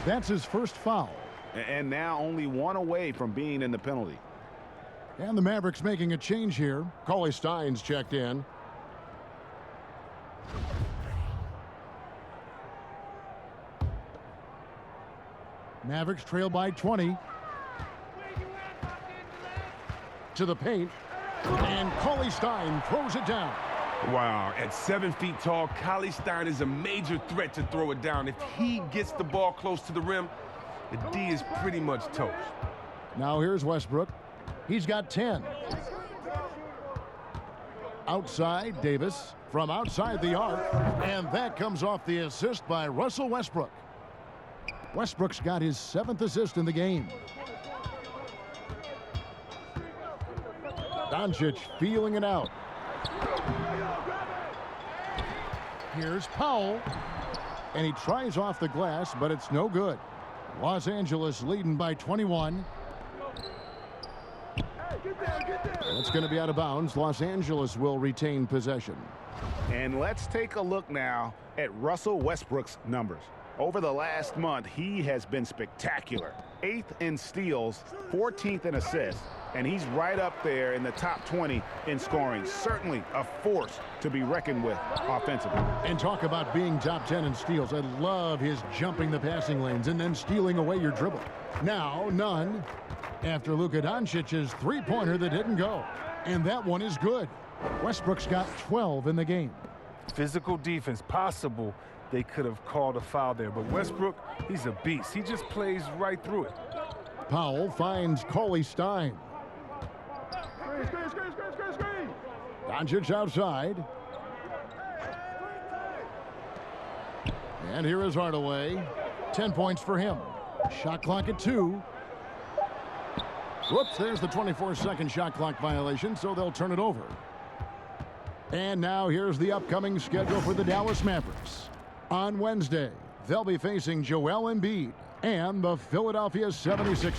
That's his first foul. And now only one away from being in the penalty. And the Mavericks making a change here. Cauley Stein's checked in. Mavericks trail by 20. To the paint. And Cauley Stein throws it down. Wow, at 7 feet tall, Cauley Stein is a major threat to throw it down. If he gets the ball close to the rim, the D is pretty much toast. Now here's Westbrook. He's got 10. Outside, Davis from outside the arc. And that comes off the assist by Russell Westbrook. Westbrook's got his 7th assist in the game. Doncic feeling it out. Here's Powell. And he tries off the glass, but it's no good. Los Angeles leading by 21. That's going to be out of bounds. Los Angeles will retain possession. And let's take a look now at Russell Westbrook's numbers. Over the last month, he has been spectacular. 8th in steals, 14th in assists, and he's right up there in the top 20 in scoring. Certainly a force to be reckoned with offensively. And talk about being top 10 in steals. I love his jumping the passing lanes and then stealing away your dribble. Now, Nunn after Luka Doncic's three-pointer that didn't go. And that one is good. Westbrook's got 12 in the game. Physical defense, possible they could have called a foul there. But Westbrook, he's a beast. He just plays right through it. Powell finds Cauley Stein. Doncic outside. And here is Hardaway. 10 points for him. Shot clock at 2. Whoops, there's the 24-second shot clock violation, so they'll turn it over. And now here's the upcoming schedule for the Dallas Mavericks. On Wednesday, they'll be facing Joel Embiid and the Philadelphia 76ers.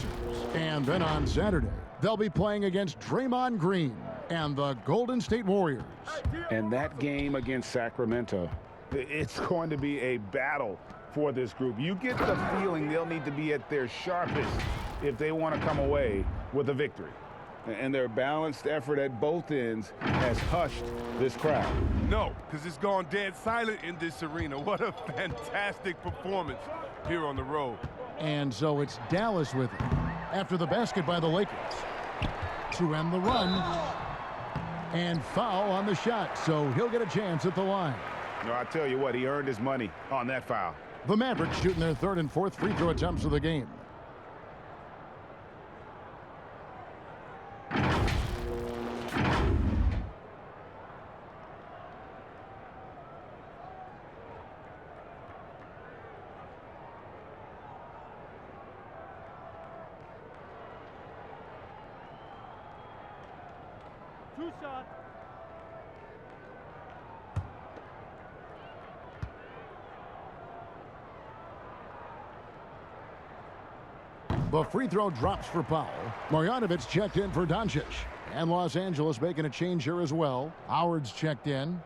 And then on Saturday, they'll be playing against Draymond Green and the Golden State Warriors. And that game against Sacramento, it's going to be a battle for this group. You get the feeling they'll need to be at their sharpest if they want to come away with a victory. And their balanced effort at both ends has hushed this crowd. No, because it's gone dead silent in this arena. What a fantastic performance here on the road. And so it's Dallas with it after the basket by the Lakers to end the run. And foul on the shot, so he'll get a chance at the line. No, I tell you what, he earned his money on that foul. The Mavericks shooting their third and fourth free throw attempts of the game. The free throw drops for Powell. Marjanovic checked in for Doncic. And Los Angeles making a change here as well. Howard's checked in.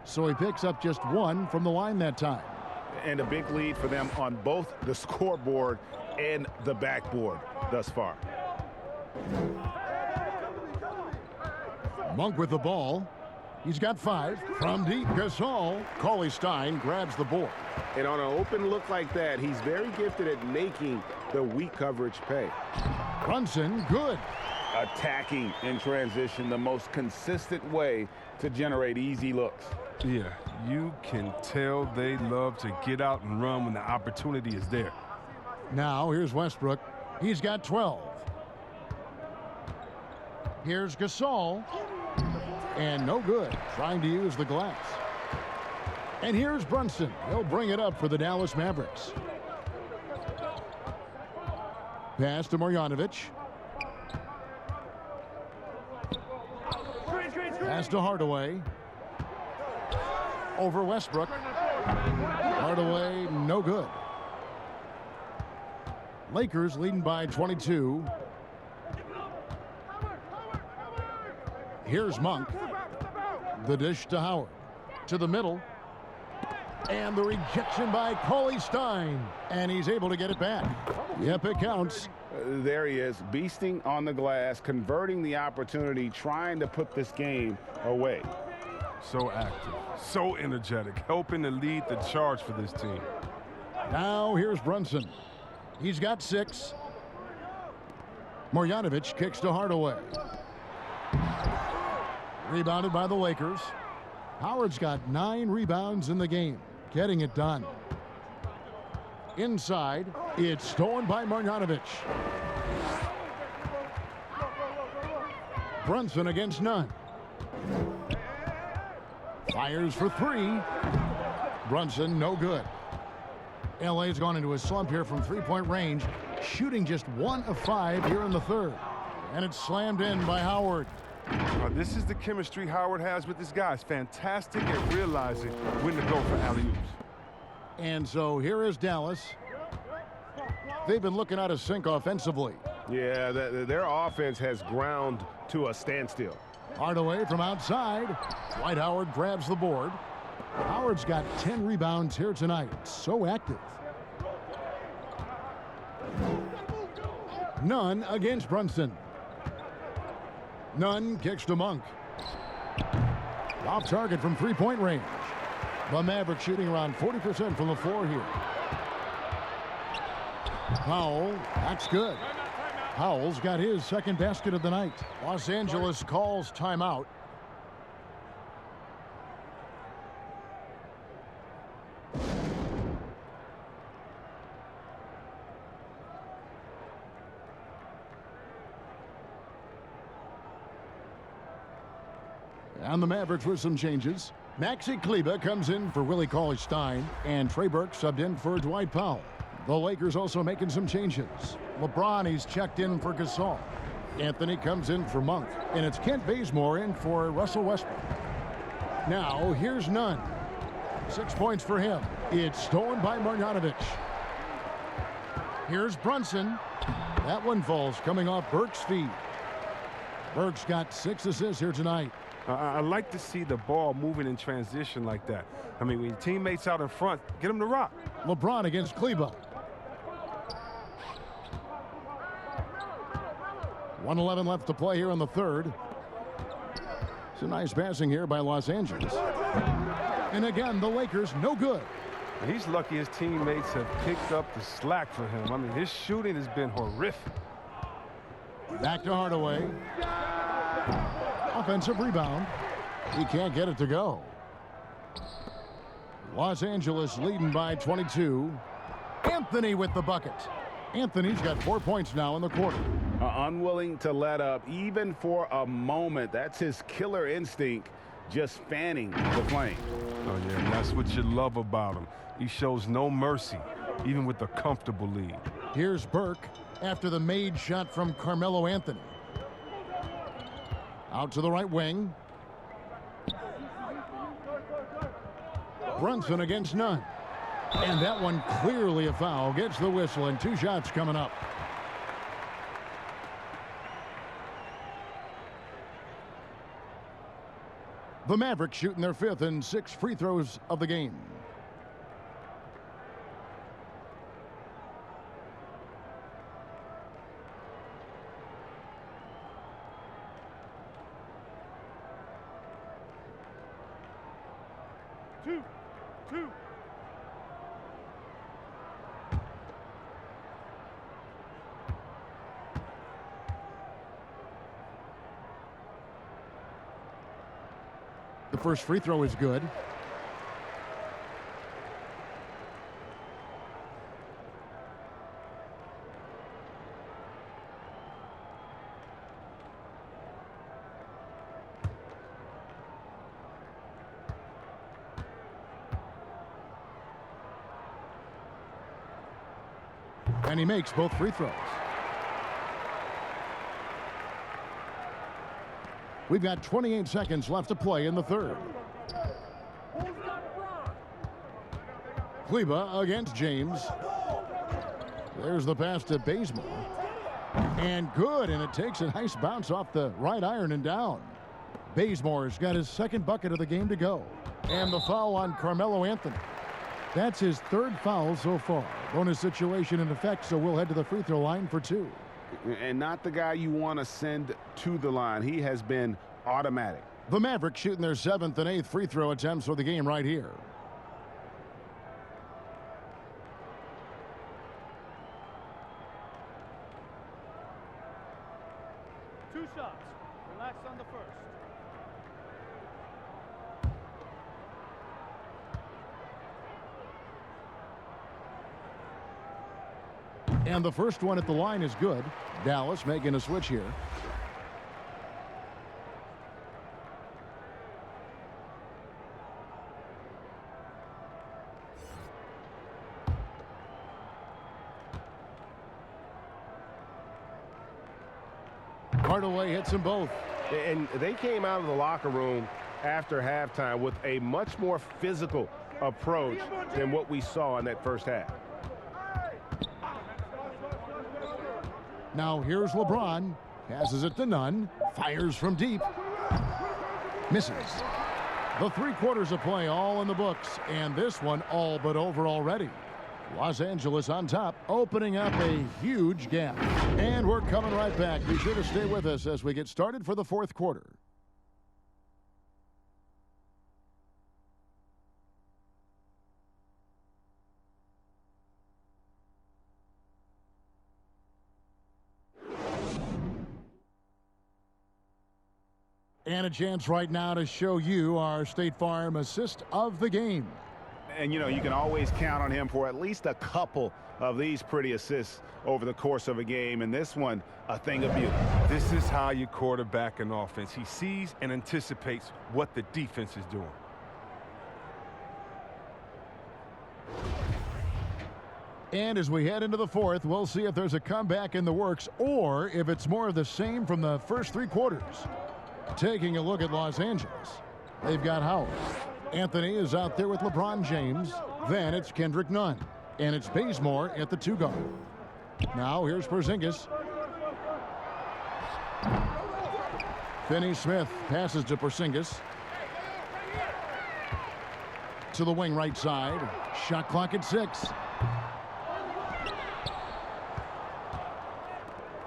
So he picks up just one from the line that time. And a big lead for them on both the scoreboard and the backboard thus far. Monk with the ball. He's got 5. From deep, Gasol. Cauley Stein grabs the board. And on an open look like that, he's very gifted at making the weak coverage pay. Brunson, good. Attacking in transition, the most consistent way to generate easy looks. Yeah, you can tell they love to get out and run when the opportunity is there. Now, here's Westbrook. He's got 12. Here's Gasol. And no good, trying to use the glass. And here's Brunson. He'll bring it up for the Dallas Mavericks. Pass to Marjanovic. Pass to Hardaway. Over Westbrook. Hardaway, no good. Lakers leading by 22. Here's Monk. The dish to Howard. To the middle. And the rejection by Cauley Stein. And he's able to get it back. Yep, it counts. There he is, beasting on the glass, converting the opportunity, trying to put this game away. So active, so energetic, helping to lead the charge for this team. Now here's Brunson. He's got 6. Marjanovic kicks to Hardaway. Rebounded by the Lakers. Howard's got 9 rebounds in the game, getting it done. Inside, it's stolen by Marjanovic. Brunson against none. Fires for 3. Brunson, no good. LA's gone into a slump here from three-point range, shooting just 1 of 5 here in the third. And it's slammed in by Howard. This is the chemistry Howard has with this guy. It's fantastic at realizing when to go for alley-oops. And so here is Dallas. They've been looking out of sync offensively. Yeah, their offense has ground to a standstill. Hardaway from outside. Dwight Howard grabs the board. Howard's got 10 rebounds here tonight. So active. Nunn against Brunson. Nunn kicks to Monk. Off target from three-point range. The Mavericks shooting around 40% from the floor here. Powell, that's good. Powell's got his second basket of the night. Los Angeles calls timeout. And the Mavericks with some changes. Maxi Kleber comes in for Willie Cauley-Stein, and Trey Burke subbed in for Dwight Powell. The Lakers also making some changes. LeBron, he's checked in for Gasol. Anthony comes in for Monk, and it's Kent Bazemore in for Russell Westbrook. Now, here's Nunn. 6 points for him. It's stolen by Marjanovic. Here's Brunson. That one falls coming off Burke's feet. Burke's got 6 assists here tonight. I like to see the ball moving in transition like that. I mean, when your teammates out in front, get them to rock. LeBron against Kleber. 1:11 left to play here in the third. It's a nice passing here by Los Angeles. And again, the Lakers, no good. He's lucky his teammates have picked up the slack for him. I mean, his shooting has been horrific. Back to Hardaway. Offensive rebound. He can't get it to go. Los Angeles leading by 22. Anthony with the bucket. Anthony's got 4 points now in the quarter. Unwilling to let up even for a moment. That's his killer instinct, just fanning the flame. Oh, yeah, and that's what you love about him. He shows no mercy, even with a comfortable lead. Here's Burke after the made shot from Carmelo Anthony. Out to the right wing. Brunson against Nunn. And that one clearly a foul. Gets the whistle, and 2 shots coming up. The Mavericks shooting their 5th and 6th free throws of the game. Two. The first free throw is good. And he makes both free throws. We've got 28 seconds left to play in the 3rd. Kleba against James. There's the pass to Bazemore. And good, and it takes a nice bounce off the right iron and down. Bazemore's got his 2nd bucket of the game to go. And the foul on Carmelo Anthony. That's his 3rd foul so far. Bonus situation in effect, so we'll head to the free throw line for 2. And not the guy you want to send to the line. He has been automatic. The Mavericks shooting their 7th and 8th free throw attempts for the game right here. Two shots. Relax on the first. And the first one at the line is good. Dallas making a switch here. Hardaway hits them both. And they came out of the locker room after halftime with a much more physical approach than what we saw in that first half. Now here's LeBron. Passes it to Nunn. Fires from deep. Misses. The 3 quarters of play all in the books. And this one all but over already. Los Angeles on top, opening up a huge gap. And we're coming right back. Be sure to stay with us as we get started for the 4th quarter. And a chance right now to show you our State Farm assist of the game. And, you know, you can always count on him for at least a couple of these pretty assists over the course of a game. And this one, a thing of beauty. This is how you quarterback an offense. He sees and anticipates what the defense is doing. And as we head into the 4th, we'll see if there's a comeback in the works or if it's more of the same from the first 3 quarters. Taking a look at Los Angeles, they've got Howard. Anthony is out there with LeBron James. Then it's Kendrick Nunn. And it's Bazemore at the 2 guard. Now here's Porzingis. Finney-Smith passes to Porzingis. To the wing right side. Shot clock at 6.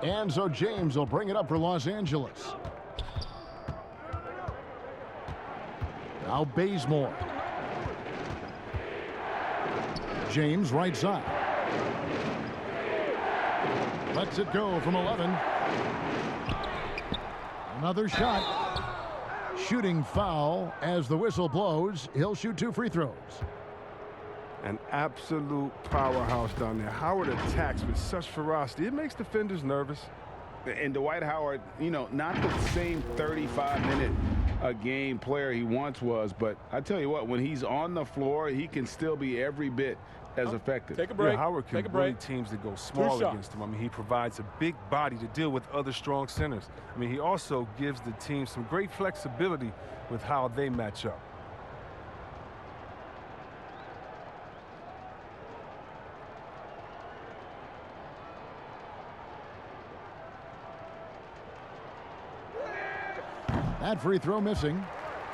And so James will bring it up for Los Angeles. Now Bazemore. James right side. Lets it go from 11. Another shot. Shooting foul as the whistle blows. He'll shoot 2 free throws. An absolute powerhouse down there. Howard attacks with such ferocity. It makes defenders nervous. And Dwight Howard, you know, not the same 35-minute a game player he once was, but I tell you what, when he's on the floor, he can still be every bit as effective. Take a break. Yeah, Howard can bully teams that go small against him. I mean, he provides a big body to deal with other strong centers. I mean, he also gives the team some great flexibility with how they match up. That free throw missing.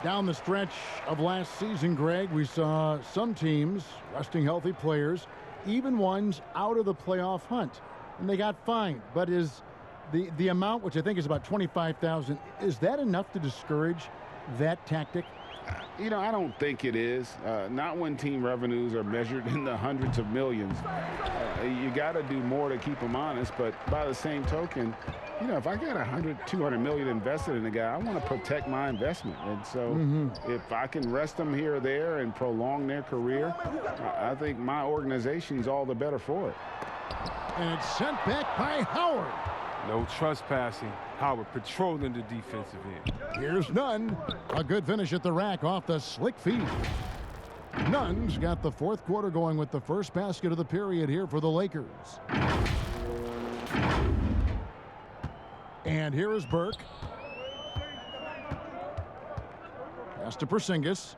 Down the stretch of last season, Greg, we saw some teams resting healthy players, even ones out of the playoff hunt, and they got fined. But is the amount, which I think is about $25,000, is that enough to discourage that tactic? You know, I don't think it is. Not when team revenues are measured in the hundreds of millions. You got to do more to keep them honest, but by the same token, you know, if I got 100, 200 million invested in a guy, I want to protect my investment. And so if I can rest them here or there and prolong their career, I think my organization's all the better for it. And it's sent back by Howard. No trespassing. Howard patrolling the defensive end. Here's Nunn. A good finish at the rack off the slick feed. Nunn's got the fourth quarter going with the first basket of the period here for the Lakers. And here is Burke. Pass to Porzingis.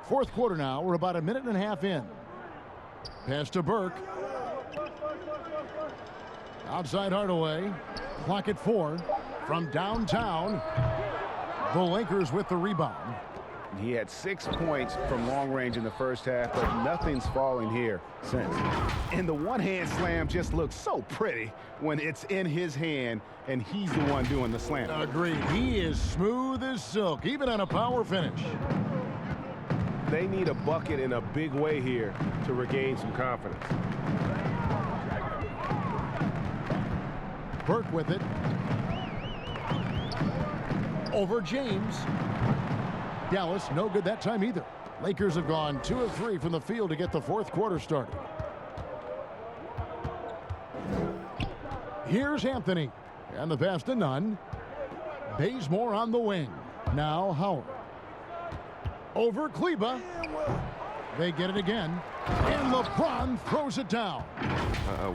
Fourth quarter now. We're about a minute and a half in. Pass to Burke. Outside Hardaway. Clock at 4. From downtown. The Lakers with the rebound. He had 6 points from long range in the first half, but nothing's falling here since. And the one-hand slam just looks so pretty when it's in his hand and he's the one doing the slam. Agreed. He is smooth as silk, even on a power finish. They need a bucket in a big way here to regain some confidence. Burke with it. Over James. Dallas, no good that time either. Lakers have gone 2 of 3 from the field to get the fourth quarter started. Here's Anthony. And the pass to Nunn. Bazemore on the wing. Now Howard. Over Kleba. They get it again. And LeBron throws it down.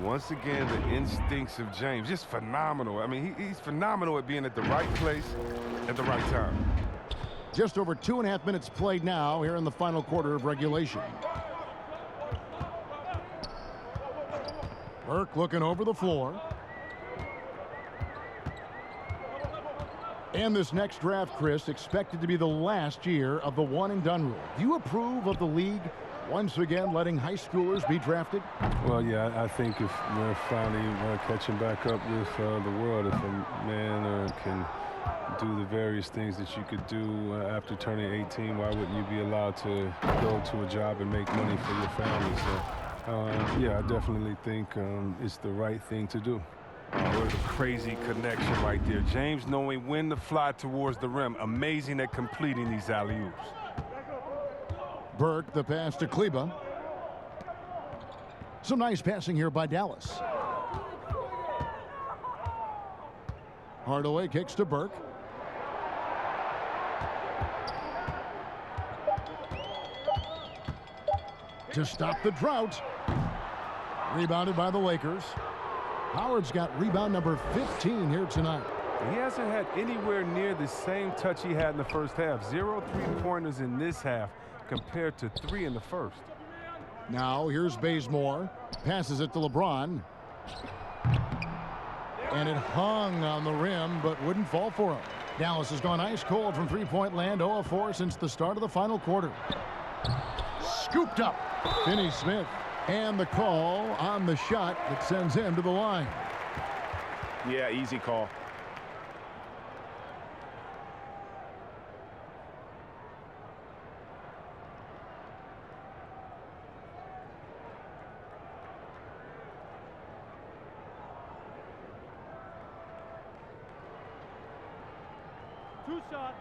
Once again, the instincts of James, just phenomenal. I mean, he's phenomenal at being at the right place at the right time. Just over 2.5 minutes played now here in the final quarter of regulation. Burke looking over the floor. And this next draft, Chris, expected to be the last year of the one-and-done rule. Do you approve of the league once again letting high schoolers be drafted? Well, yeah, I think if we're finally catching back up with the world, if a man can do the various things that you could do after turning 18, why wouldn't you be allowed to go to a job and make money for your family? So, yeah, I definitely think it's the right thing to do. What a crazy connection right there. James knowing when to fly towards the rim. Amazing at completing these alley-oops. Burke, the pass to Kleba. Some nice passing here by Dallas. Hardaway kicks to Burke. To stop the drought. Rebounded by the Lakers. Howard's got rebound number 15 here tonight. He hasn't had anywhere near the same touch he had in the first half. 0 3-pointers in this half compared to 3 in the first. Now here's Bazemore. Passes it to LeBron. And it hung on the rim but wouldn't fall for him. Dallas has gone ice cold from three-point land, 0 of 4 since the start of the final quarter. Scooped up. Finney Smith. And the call on the shot that sends him to the line. Yeah, easy call. Two shots.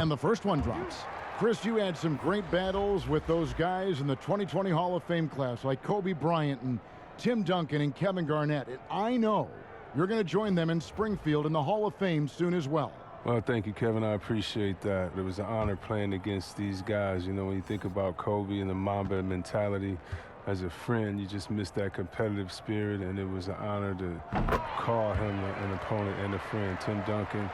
And the first one drops. Chris, you had some great battles with those guys in the 2020 Hall of Fame class, like Kobe Bryant and Tim Duncan and Kevin Garnett. And I know you're going to join them in Springfield in the Hall of Fame soon as well. Well, thank you, Kevin. I appreciate that. It was an honor playing against these guys. You know, when you think about Kobe and the Mamba mentality, as a friend, you just miss that competitive spirit, and it was an honor to call him an opponent and a friend. Tim Duncan,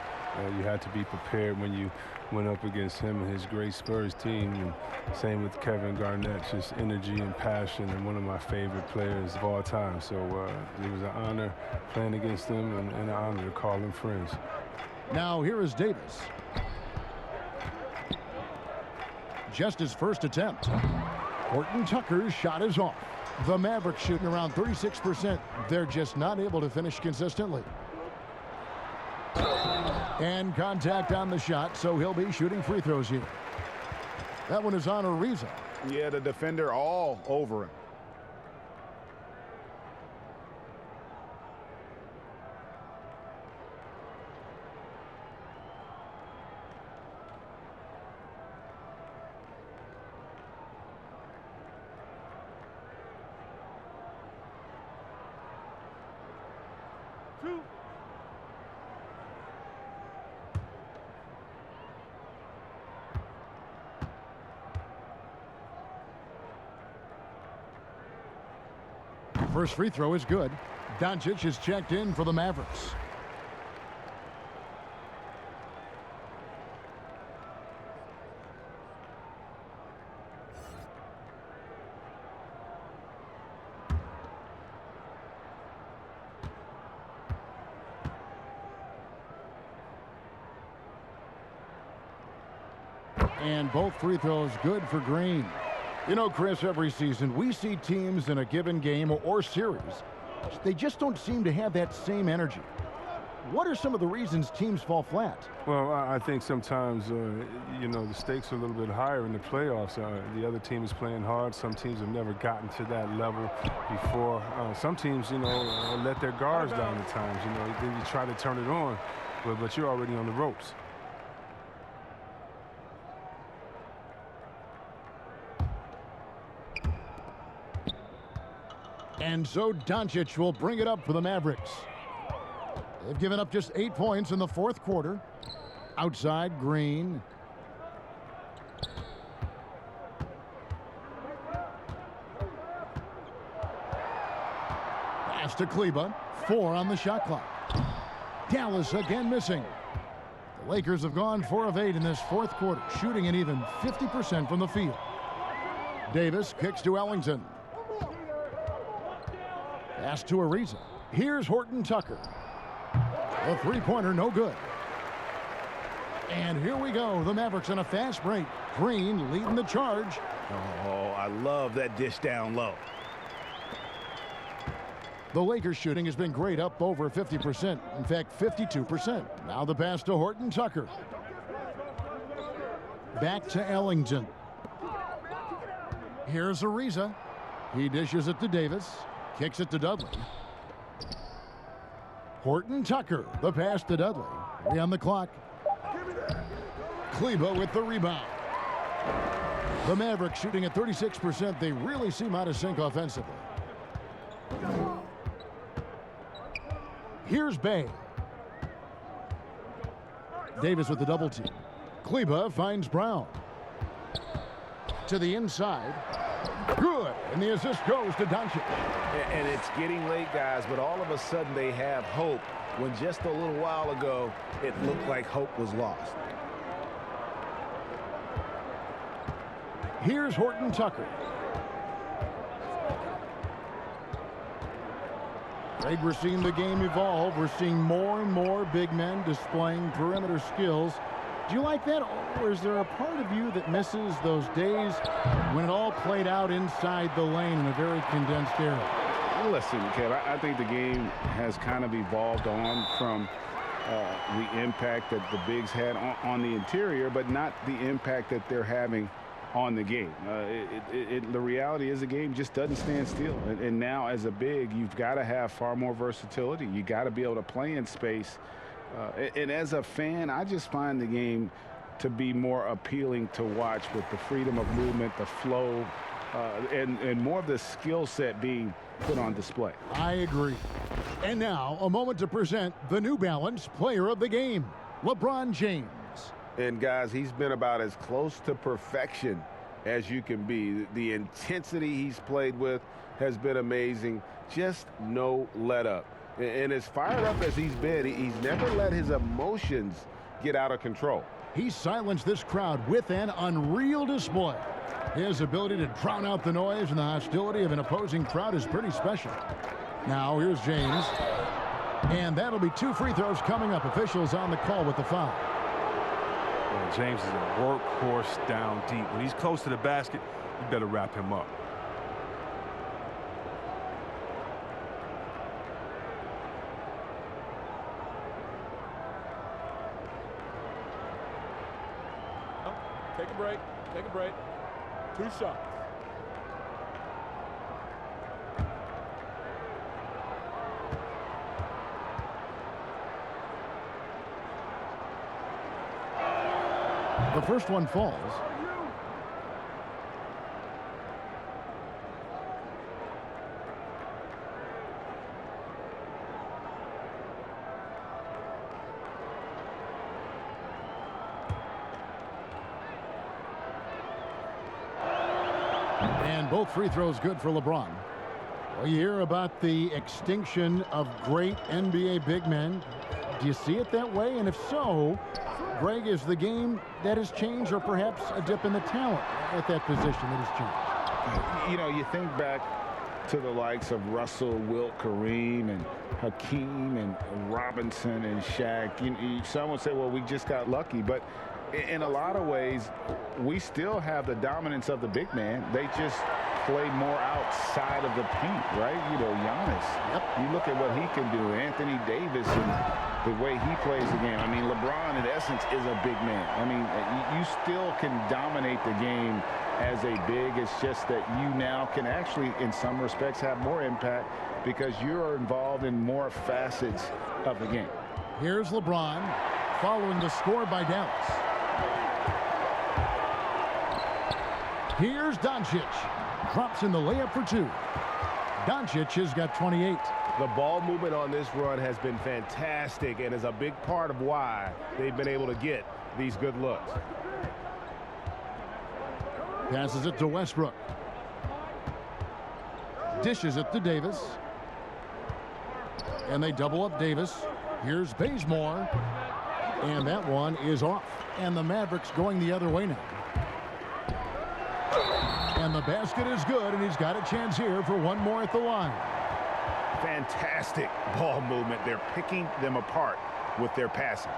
you had to be prepared when you went up against him and his great Spurs team. And same with Kevin Garnett, just energy and passion, and one of my favorite players of all time. So it was an honor playing against them and an honor to call them friends. Now here is Davis. Just his first attempt. Horton Tucker's shot is off. The Mavericks shooting around 36%. They're just not able to finish consistently. And contact on the shot, so he'll be shooting free throws here. That one is on Ariza. Yeah, the defender all over him. First free throw is good. Doncic is checked in for the Mavericks. And both free throws good for Green. You know, Chris, every season we see teams in a given game or series, they just don't seem to have that same energy. What are some of the reasons teams fall flat? Well, I think sometimes, you know, the stakes are a little bit higher in the playoffs. The other team is playing hard. Some teams have never gotten to that level before. Some teams, you know, let their guards down at times. You know, then you try to turn it on, but you're already on the ropes. And so Doncic will bring it up for the Mavericks. They've given up just 8 points in the fourth quarter. Outside, Green. Pass to Kleba. 4 on the shot clock. Dallas again missing. The Lakers have gone 4 of 8 in this fourth quarter, shooting an even 50% from the field. Davis kicks to Ellington. Pass to Ariza. Here's Horton Tucker. The three-pointer, no good. And here we go. The Mavericks on a fast break. Green leading the charge. Oh, I love that dish down low. The Lakers shooting has been great, up over 50%. In fact, 52%. Now the pass to Horton Tucker. Back to Ellington. Here's Ariza. He dishes it to Davis. Kicks it to Dudley. Horton Tucker, the pass to Dudley. 3 on the clock. Kleba with the rebound. The Mavericks shooting at 36%. They really seem out of sync offensively. Here's Bay. Davis with the double team. Kleba finds Brown. To the inside. Good. And the assist goes to Doncic. And it's getting late, guys, but all of a sudden they have hope when just a little while ago it looked like hope was lost. Here's Horton Tucker. Greg, we're seeing the game evolve. We're seeing more and more big men displaying perimeter skills. Do you like that, or is there a part of you that misses those days when it all played out inside the lane in a very condensed area? Listen, Kev, I think the game has kind of evolved on from the impact that the bigs had on the interior, but not the impact that they're having on the game. The reality is the game just doesn't stand still. And now as a big, you've got to have far more versatility. You got to be able to play in space. And as a fan, I just find the game to be more appealing to watch with the freedom of movement, the flow, and more of the skill set being put on display. I agree. And now, a moment to present the New Balance Player of the Game, LeBron James. And guys, he's been about as close to perfection as you can be. The intensity he's played with has been amazing. Just no let up. And as fired up as he's been, he's never let his emotions get out of control. He silenced this crowd with an unreal display. His ability to drown out the noise and the hostility of an opposing crowd is pretty special. Now, here's James. And that'll be 2 free throws coming up. Officials on the call with the foul. Well, James is a workhorse down deep. When he's close to the basket, you better wrap him up. Take a break. Take a break. 2 shots. The first one falls. And both free throws good for LeBron. Well, you hear about the extinction of great NBA big men. Do you see it that way? And if so, Greg, is the game that has changed, or perhaps a dip in the talent at that position that has changed? You know, you think back to the likes of Russell, Wilt, Kareem, and Hakeem, and Robinson, and Shaq. Some would say, well, we just got lucky. But in a lot of ways, we still have the dominance of the big man. They just play more outside of the paint, right? You know, Giannis. Yep. You look at what he can do. Anthony Davis and the way he plays the game. I mean, LeBron, in essence, is a big man. I mean, you still can dominate the game as a big. It's just that you now can actually, in some respects, have more impact because you're involved in more facets of the game. Here's LeBron following the score by Dallas. Here's Doncic. Drops in the layup for 2. Doncic has got 28. The ball movement on this run has been fantastic and is a big part of why they've been able to get these good looks. Passes it to Westbrook. Dishes it to Davis. And they double up Davis. Here's Bazemore. And that one is off. And the Mavericks going the other way now. And the basket is good, and he's got a chance here for one more at the line. Fantastic ball movement. They're picking them apart with their passing.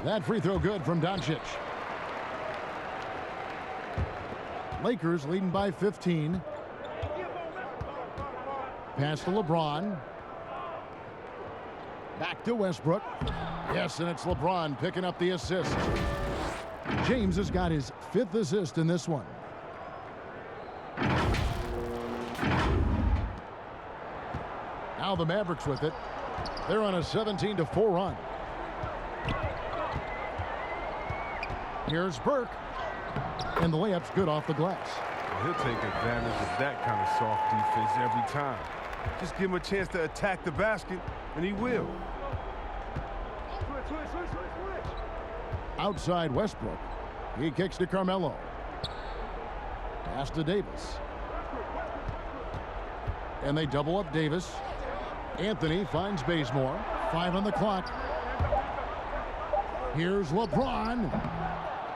That free throw good from Doncic. Lakers leading by 15. Pass to LeBron. Back to Westbrook. Yes, and it's LeBron picking up the assist. James has got his 5th assist in this one. Now the Mavericks with it. They're on a 17-4 run. Here's Burke. And the layup's good off the glass. He'll take advantage of that kind of soft defense every time. Just give him a chance to attack the basket, and he will. Outside Westbrook. He kicks to Carmelo. Pass to Davis. And they double up Davis. Anthony finds Bazemore. 5 on the clock. Here's LeBron.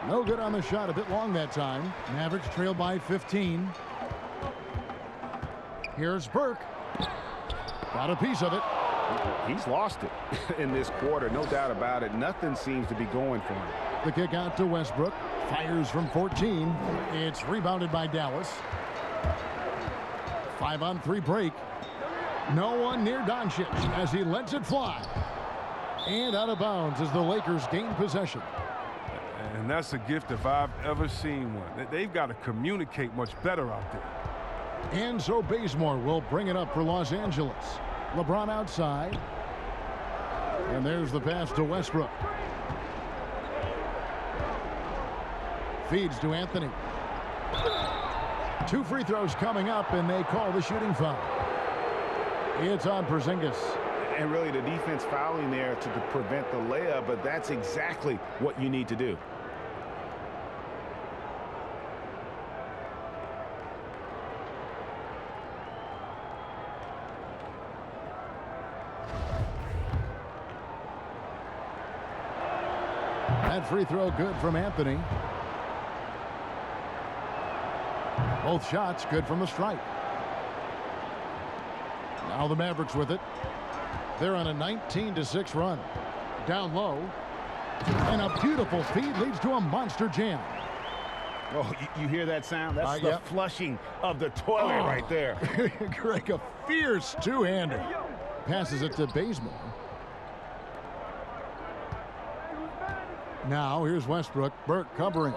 No good on the shot, a bit long that time. Mavericks trail by 15. Here's Burke. Got a piece of it. He's lost it in this quarter, no doubt about it. Nothing seems to be going for him. The kick out to Westbrook. Fires from 14. It's rebounded by Dallas. 5-on-3 break. No one near Doncic as he lets it fly. And out of bounds as the Lakers gain possession. And that's a gift if I've ever seen one. They've got to communicate much better out there. And so Bazemore will bring it up for Los Angeles. LeBron outside. And there's the pass to Westbrook. Feeds to Anthony. 2 free throws coming up, and they call the shooting foul. It's on Porzingis. And really the defense fouling there to prevent the layup, but that's exactly what you need to do. That free throw good from Anthony. Both shots good from the stripe. Now the Mavericks with it. They're on a 19-6 run. Down low. And a beautiful feed leads to a monster jam. Oh, you hear that sound? That's the flushing of the toilet right there. Greg, a fierce two-hander. Passes it to Bazemore. Now here's Westbrook. Burke covering.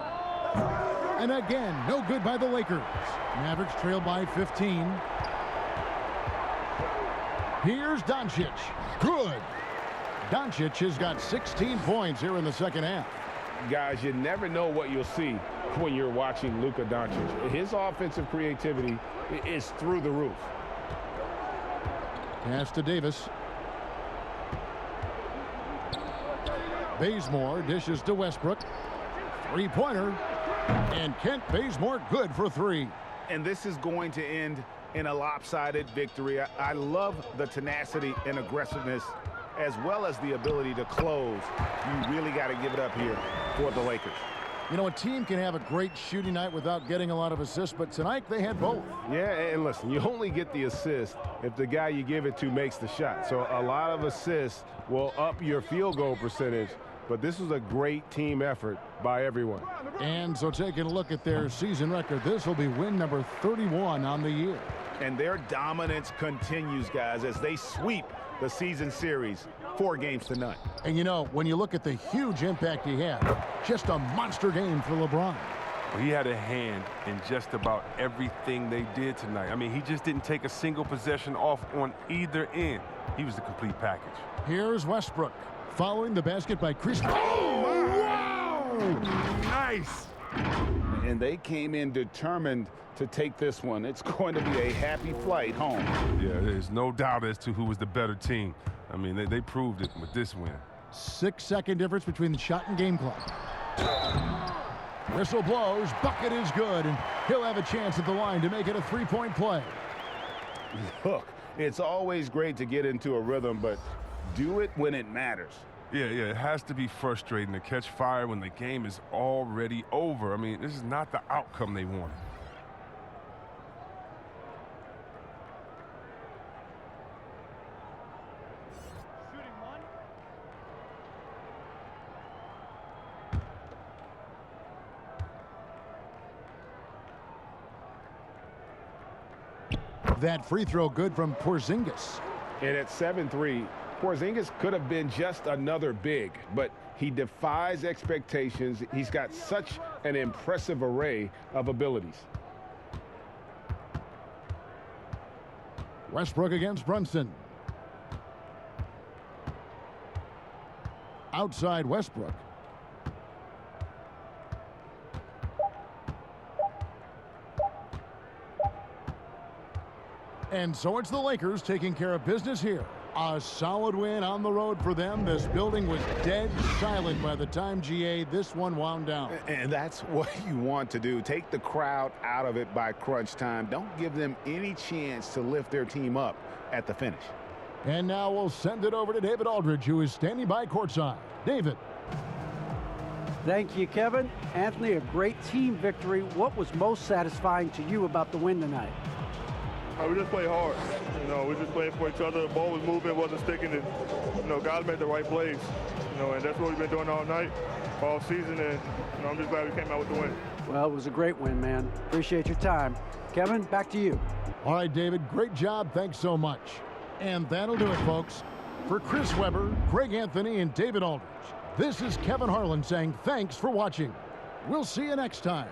And again, no good by the Lakers. Mavericks trail by 15. Here's Doncic. Good. Doncic has got 16 points here in the second half. Guys, you never know what you'll see when you're watching Luka Doncic. His offensive creativity is through the roof. Pass to Davis. Bazemore dishes to Westbrook. Three-pointer. And Kent Bazemore good for 3. And this is going to end in a lopsided victory. I love the tenacity and aggressiveness as well as the ability to close. You really got to give it up here for the Lakers. You know, a team can have a great shooting night without getting a lot of assists, but tonight they had both. Yeah, and listen, you only get the assist if the guy you give it to makes the shot. So a lot of assists will up your field goal percentage, but this was a great team effort by everyone. And so taking a look at their season record, this will be win number 31 on the year. And their dominance continues, guys, as they sweep the season series 4-0. And you know, when you look at the huge impact he had, just a monster game for LeBron. Well, he had a hand in just about everything they did tonight. I mean, he just didn't take a single possession off on either end. He was the complete package. Here's Westbrook following the basket by Chris. Oh, wow! Nice! And they came in determined to take this one. It's going to be a happy flight home. Yeah, there's no doubt as to who was the better team. I mean, they proved it with this win. 6-second difference between the shot and game clock. Whistle blows, bucket is good, and he'll have a chance at the line to make it a 3-point play. Look, it's always great to get into a rhythm, but do it when it matters. Yeah, it has to be frustrating to catch fire when the game is already over. I mean, this is not the outcome they wanted. That free throw good from Porzingis. And at 7-3, Porzingis could have been just another big, but he defies expectations. He's got such an impressive array of abilities. Westbrook against Brunson. Outside Westbrook. And so it's the Lakers taking care of business here. A solid win on the road for them. This building was dead silent by the time, GA, this one wound down. And that's what you want to do. Take the crowd out of it by crunch time. Don't give them any chance to lift their team up at the finish. And now we'll send it over to David Aldridge, who is standing by courtside. David. Thank you, Kevin. Anthony, a great team victory. What was most satisfying to you about the win tonight? We just play hard. You know, we just playing for each other. The ball was moving, wasn't sticking, and you know, guys made the right plays. You know, and that's what we've been doing all night, all season, and you know, I'm just glad we came out with the win. Well, it was a great win, man. Appreciate your time. Kevin, back to you. All right, David, great job. Thanks so much. And that'll do it, folks. For Chris Webber, Craig Anthony, and David Aldridge, this is Kevin Harlan saying thanks for watching. We'll see you next time.